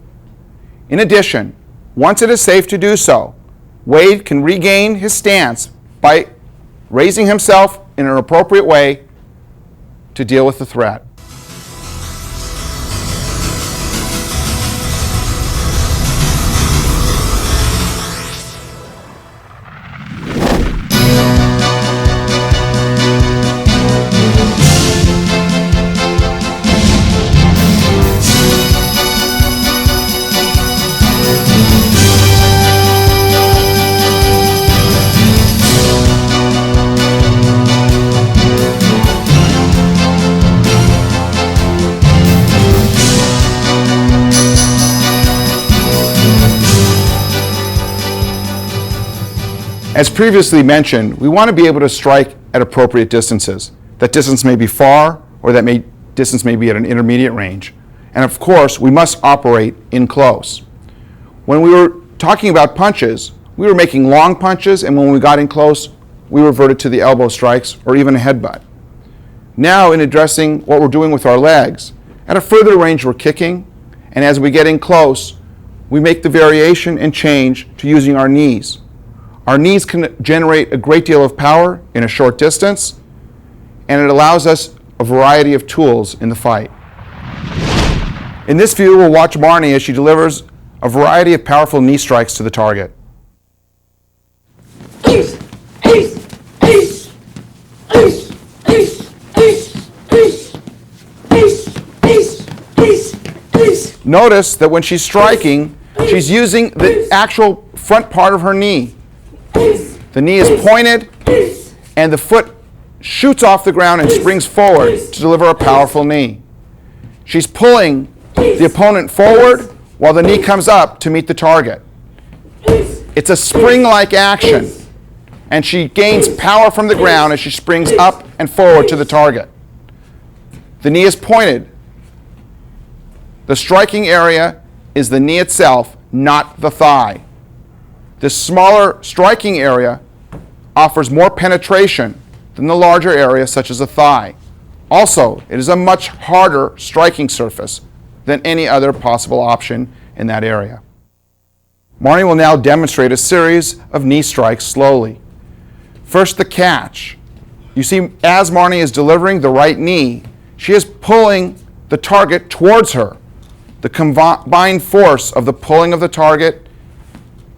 In addition, once it is safe to do so, Wade can regain his stance by raising himself in an appropriate way to deal with the threat. As previously mentioned, we want to be able to strike at appropriate distances. That distance may be far, or that distance may be at an intermediate range. And of course, we must operate in close. When we were talking about punches, we were making long punches, and when we got in close, we reverted to the elbow strikes or even a headbutt. Now, in addressing what we're doing with our legs, at a further range we're kicking, and as we get in close, we make the variation and change to using our knees. Our knees can generate a great deal of power in a short distance, and it allows us a variety of tools in the fight. In this view, we'll watch Marnie as she delivers a variety of powerful knee strikes to the target. Notice that when she's striking, she's using the actual front part of her knee. The knee is pointed, and the foot shoots off the ground and springs forward to deliver a powerful knee. She's pulling the opponent forward while the knee comes up to meet the target. It's a spring-like action, and she gains power from the ground as she springs up and forward to the target. The knee is pointed. The striking area is the knee itself, not the thigh. This smaller striking area offers more penetration than the larger area, such as a thigh. Also, it is a much harder striking surface than any other possible option in that area. Marnie will now demonstrate a series of knee strikes slowly. First, the catch. You see, as Marnie is delivering the right knee, she is pulling the target towards her. The combined force of the pulling of the target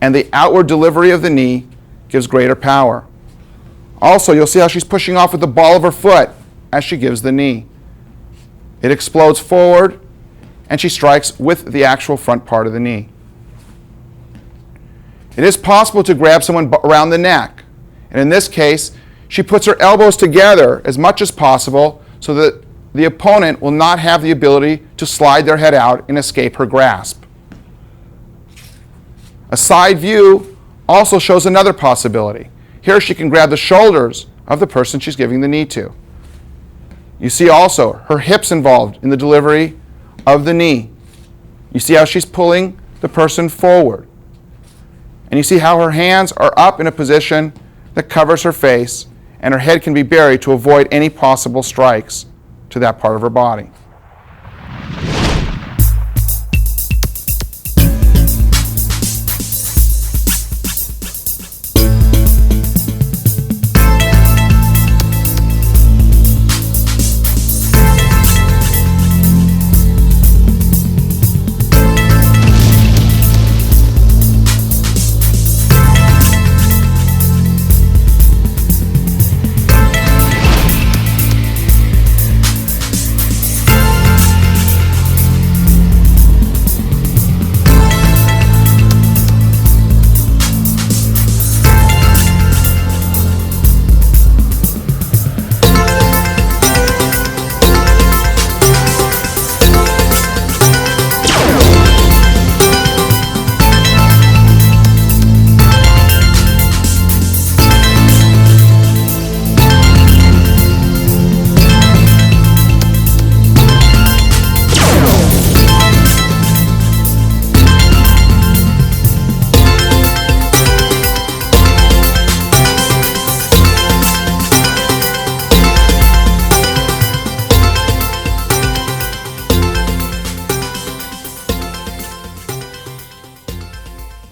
and the outward delivery of the knee gives greater power. Also, you'll see how she's pushing off with the ball of her foot as she gives the knee. It explodes forward, and she strikes with the actual front part of the knee. It is possible to grab someone around the neck, and in this case, she puts her elbows together as much as possible so that the opponent will not have the ability to slide their head out and escape her grasp. A side view also shows another possibility. Here she can grab the shoulders of the person she's giving the knee to. You see also her hips involved in the delivery of the knee. You see how she's pulling the person forward. And you see how her hands are up in a position that covers her face, and her head can be buried to avoid any possible strikes to that part of her body.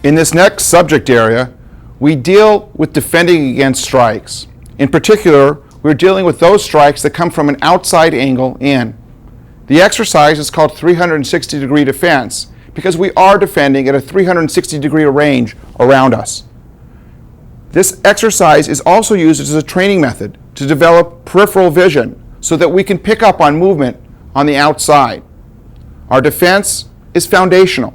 In this next subject area, we deal with defending against strikes. In particular, we're dealing with those strikes that come from an outside angle in. The exercise is called 360-degree defense because we are defending at a 360-degree range around us. This exercise is also used as a training method to develop peripheral vision so that we can pick up on movement on the outside. Our defense is foundational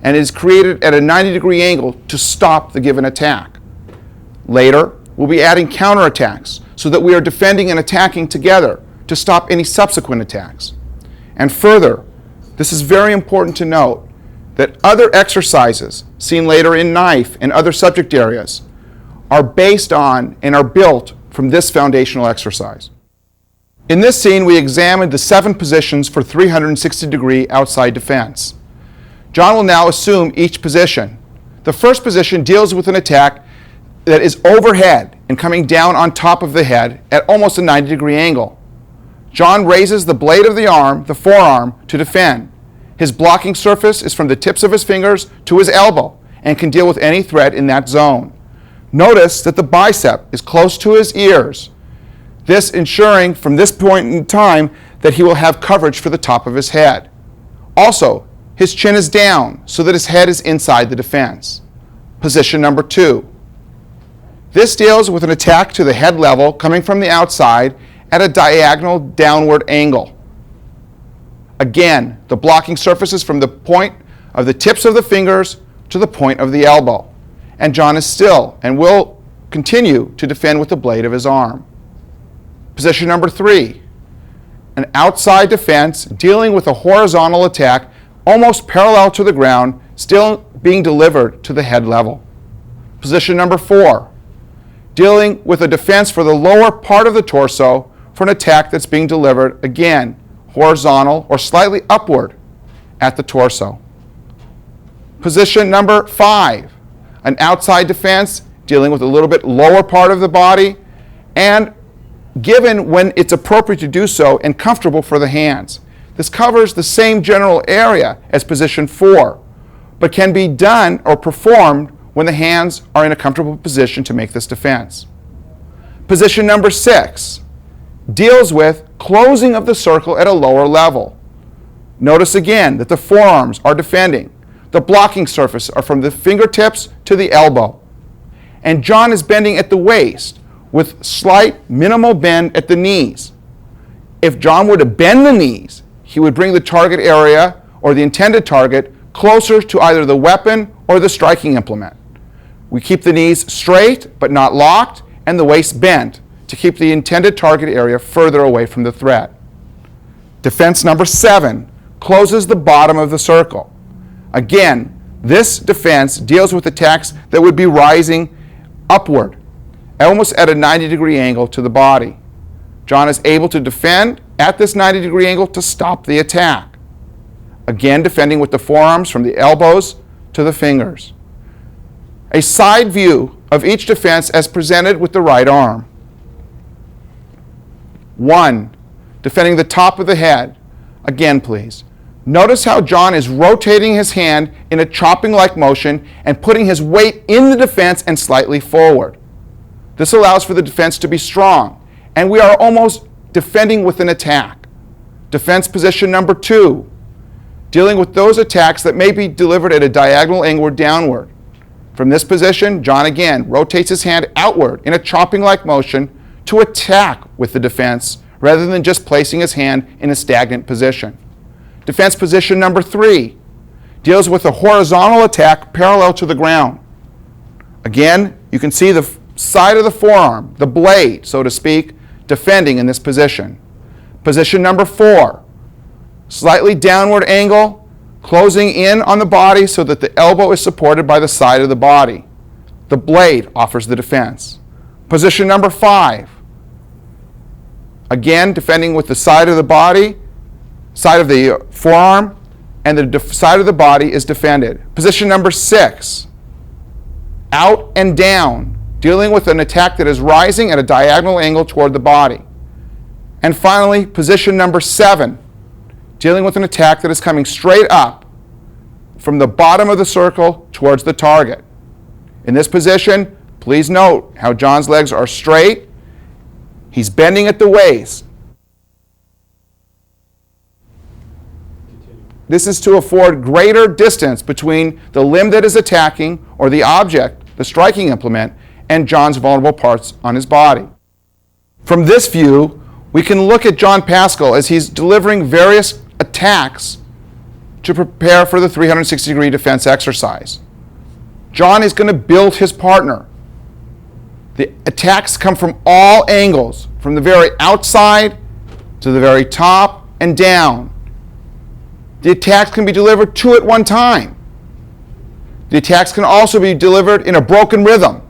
and is created at a 90-degree angle to stop the given attack. Later, we'll be adding counterattacks so that we are defending and attacking together to stop any subsequent attacks. And further, this is very important to note that other exercises seen later in knife and other subject areas are based on and are built from this foundational exercise. In this scene, we examined the 7 positions for 360-degree outside defense. John will now assume each position. The first position deals with an attack that is overhead and coming down on top of the head at almost a 90-degree angle. John raises the blade of the arm, the forearm, to defend. His blocking surface is from the tips of his fingers to his elbow and can deal with any threat in that zone. Notice that the bicep is close to his ears, this ensuring from this point in time that he will have coverage for the top of his head. Also, his chin is down so that his head is inside the defense. Position number 2. This deals with an attack to the head level coming from the outside at a diagonal downward angle. Again, the blocking surface is from the point of the tips of the fingers to the point of the elbow. And John is still and will continue to defend with the blade of his arm. Position number 3. An outside defense dealing with a horizontal attack almost parallel to the ground, still being delivered to the head level. Position number 4. Dealing with a defense for the lower part of the torso for an attack that's being delivered, again, horizontal or slightly upward at the torso. Position number 5. An outside defense dealing with a little bit lower part of the body and given when it's appropriate to do so and comfortable for the hands. This covers the same general area as position 4, but can be done or performed when the hands are in a comfortable position to make this defense. Position number 6 deals with closing of the circle at a lower level. Notice again that the forearms are defending. The blocking surface are from the fingertips to the elbow. And John is bending at the waist with slight minimal bend at the knees. If John were to bend the knees, he would bring the target area or the intended target closer to either the weapon or the striking implement. We keep the knees straight but not locked and the waist bent to keep the intended target area further away from the threat. Defense number 7 closes the bottom of the circle. Again, this defense deals with attacks that would be rising upward, almost at a 90-degree angle to the body. John is able to defend at this 90-degree angle to stop the attack. Again, defending with the forearms from the elbows to the fingers. A side view of each defense as presented with the right arm. 1. Defending the top of the head. Again, please. Notice how John is rotating his hand in a chopping-like motion and putting his weight in the defense and slightly forward. This allows for the defense to be strong, and we are almost defending with an attack. Defense position number 2, dealing with those attacks that may be delivered at a diagonal angle or downward. From this position, John again rotates his hand outward in a chopping-like motion to attack with the defense rather than just placing his hand in a stagnant position. Defense position number 3 deals with a horizontal attack parallel to the ground. Again, you can see the side of the forearm, the blade, so to speak, defending in this position. Position number 4, slightly downward angle, closing in on the body so that the elbow is supported by the side of the body. The blade offers the defense. Position number 5, again defending with the side of the body, side of the forearm, and the side of the body is defended. Position number 6, out and down, dealing with an attack that is rising at a diagonal angle toward the body. And finally, position number 7, dealing with an attack that is coming straight up, from the bottom of the circle towards the target. In this position, please note how John's legs are straight. He's bending at the waist. This is to afford greater distance between the limb that is attacking, or the object, the striking implement, and John's vulnerable parts on his body. From this view, we can look at John Pascal as he's delivering various attacks to prepare for the 360-degree defense exercise. John is going to build his partner. The attacks come from all angles, from the very outside to the very top and down. The attacks can be delivered two at one time. The attacks can also be delivered in a broken rhythm.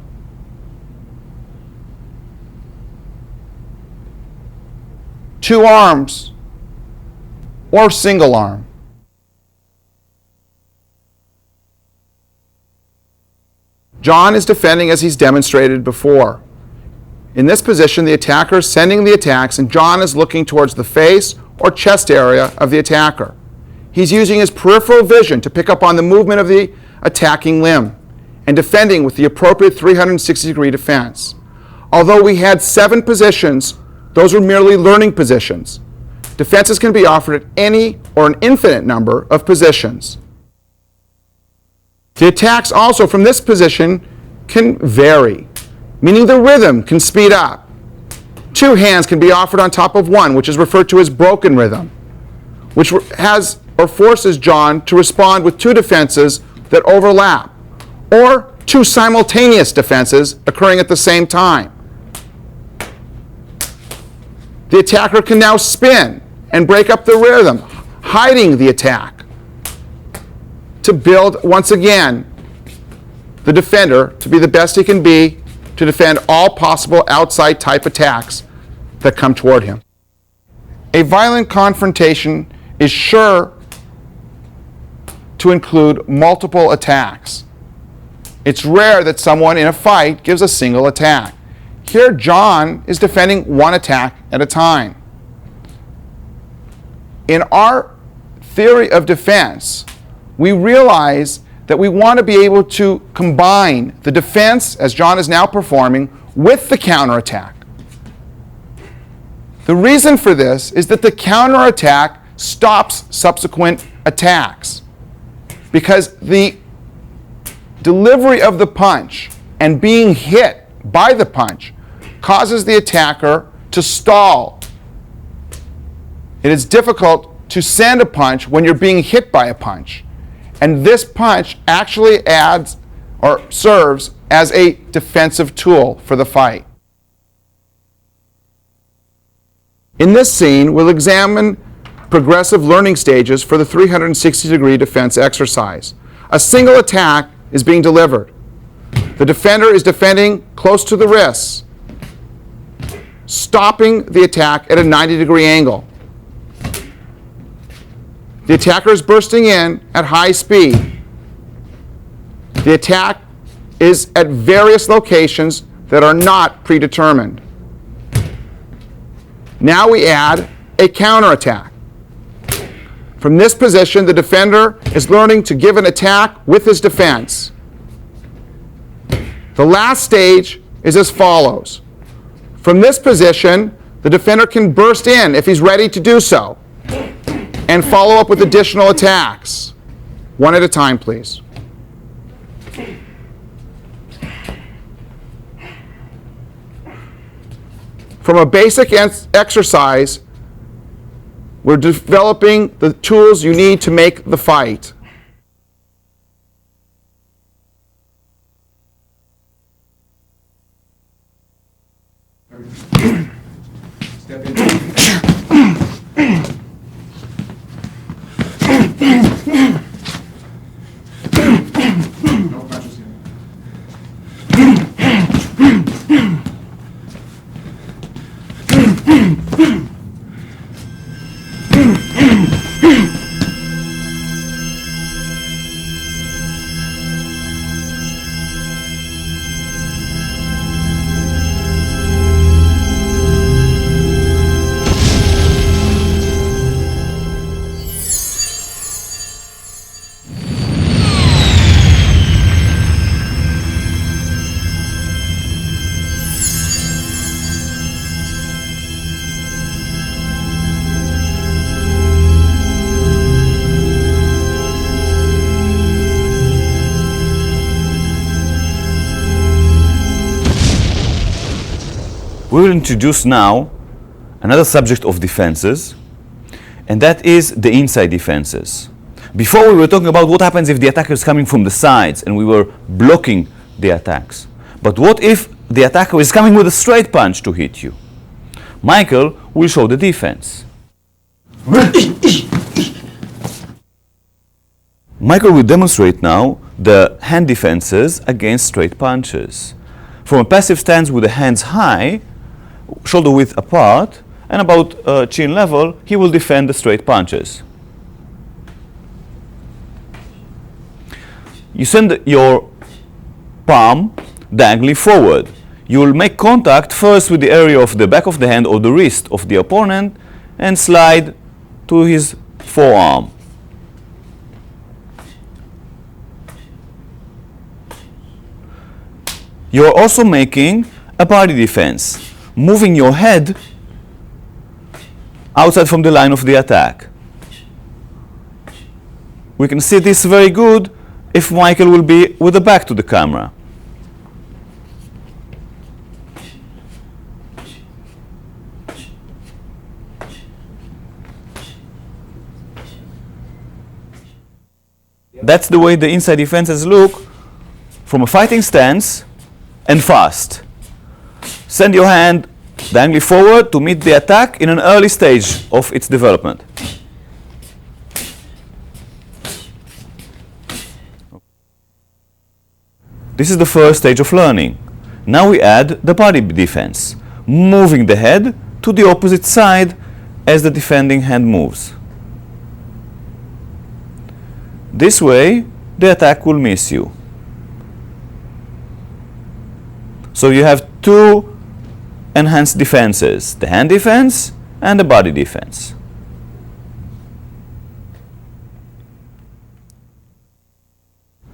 Two arms or single arm. John is defending as he's demonstrated before. In this position, the attacker is sending the attacks, and John is looking towards the face or chest area of the attacker. He's using his peripheral vision to pick up on the movement of the attacking limb and defending with the appropriate 360-degree defense. Although we had 7 positions, those were merely learning positions. Defenses can be offered at any or an infinite number of positions. The attacks also from this position can vary, meaning the rhythm can speed up. 2 hands can be offered on top of one, which is referred to as broken rhythm, which has or forces John to respond with 2 defenses that overlap, or 2 simultaneous defenses occurring at the same time. The attacker can now spin and break up the rhythm, hiding the attack, to build, once again, the defender to be the best he can be to defend all possible outside type attacks that come toward him. A violent confrontation is sure to include multiple attacks. It's rare that someone in a fight gives a single attack. Here, John is defending 1 attack at a time. In our theory of defense, we realize that we want to be able to combine the defense, as John is now performing, with the counterattack. The reason for this is that the counterattack stops subsequent attacks, because the delivery of the punch and being hit by the punch causes the attacker to stall. It is difficult to send a punch when you're being hit by a punch. And this punch actually adds or serves as a defensive tool for the fight. In this scene, we'll examine progressive learning stages for the 360-degree defense exercise. A single attack is being delivered. The defender is defending close to the wrists, stopping the attack at a 90-degree angle. The attacker is bursting in at high speed. The attack is at various locations that are not predetermined. Now we add a counterattack. From this position, the defender is learning to give an attack with his defense. The last stage is as follows. From this position, the defender can burst in if he's ready to do so, and follow up with additional attacks. 1 at a time, please. From a basic exercise, we're developing the tools you need to make the fight. Step in. No punches here. we will introduce now another subject of defenses, and that is the inside defenses. Before we were talking about what happens if the attacker is coming from the sides and we were blocking the attacks. But what if the attacker is coming with a straight punch to hit you? Michael will show the defense. Michael will demonstrate now the hand defenses against straight punches. From a passive stance with the hands high, shoulder width apart, and about chin level, he will defend the straight punches. You send your palm diagonally forward. You will make contact first with the area of the back of the hand or the wrist of the opponent and slide to his forearm. You are also making a body defense, moving your head outside from the line of the attack. We can see this very good if Michael will be with the back to the camera. That's the way the inside defenses look from a fighting stance and fast. Send your hand diagonally forward to meet the attack in an early stage of its development. This is the first stage of learning. Now we add the body defense, moving the head to the opposite side as the defending hand moves. This way, the attack will miss you. So you have two enhanced defenses, the hand defense and the body defense.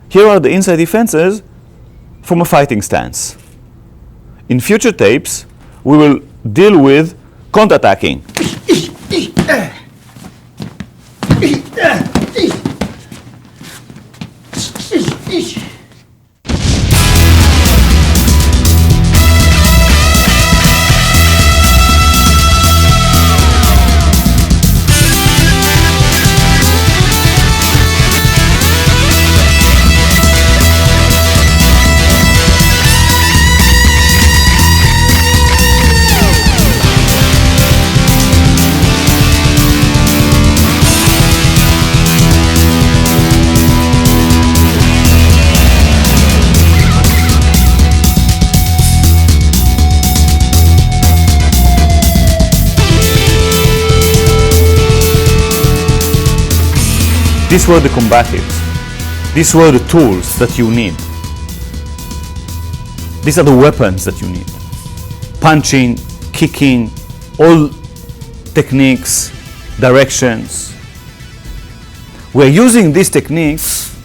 Here are the inside defenses from a fighting stance. In future tapes, we will deal with counterattacking. These were the combatives. These were the tools that you need. These are the weapons that you need. Punching, kicking, all techniques, directions. We're using these techniques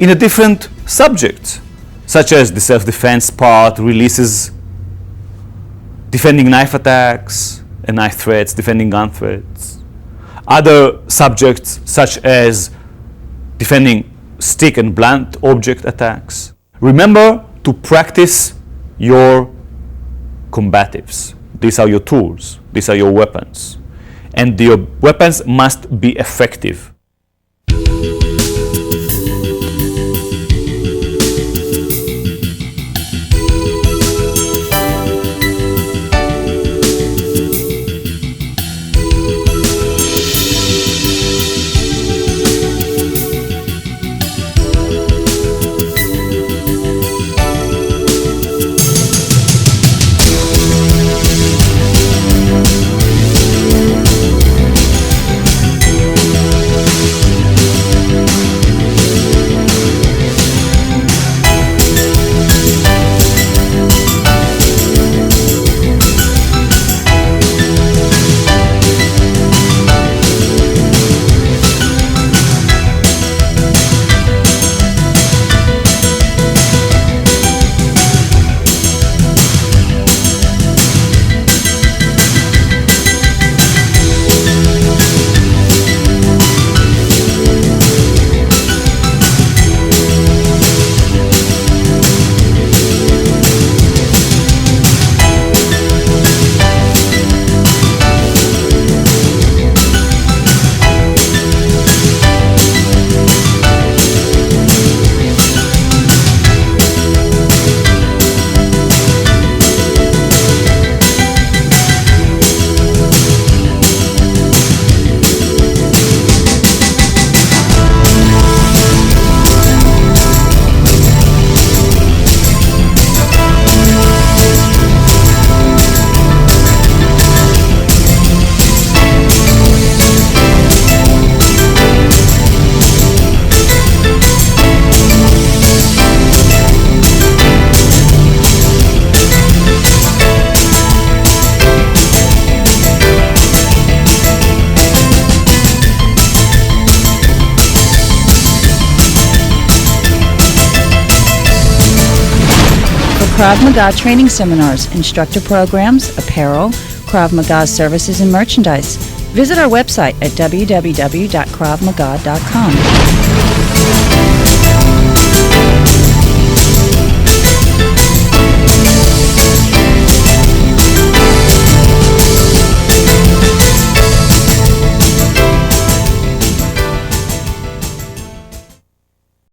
in a different subject, such as the self-defense part, releases, defending knife attacks and knife threats, defending gun threats. Other subjects such as defending stick and blunt object attacks. Remember to practice your combatives. These are your tools. These are your weapons. And your weapons must be effective. Krav Maga training seminars, instructor programs, apparel, Krav Maga services and merchandise. Visit our website at www.kravmaga.com.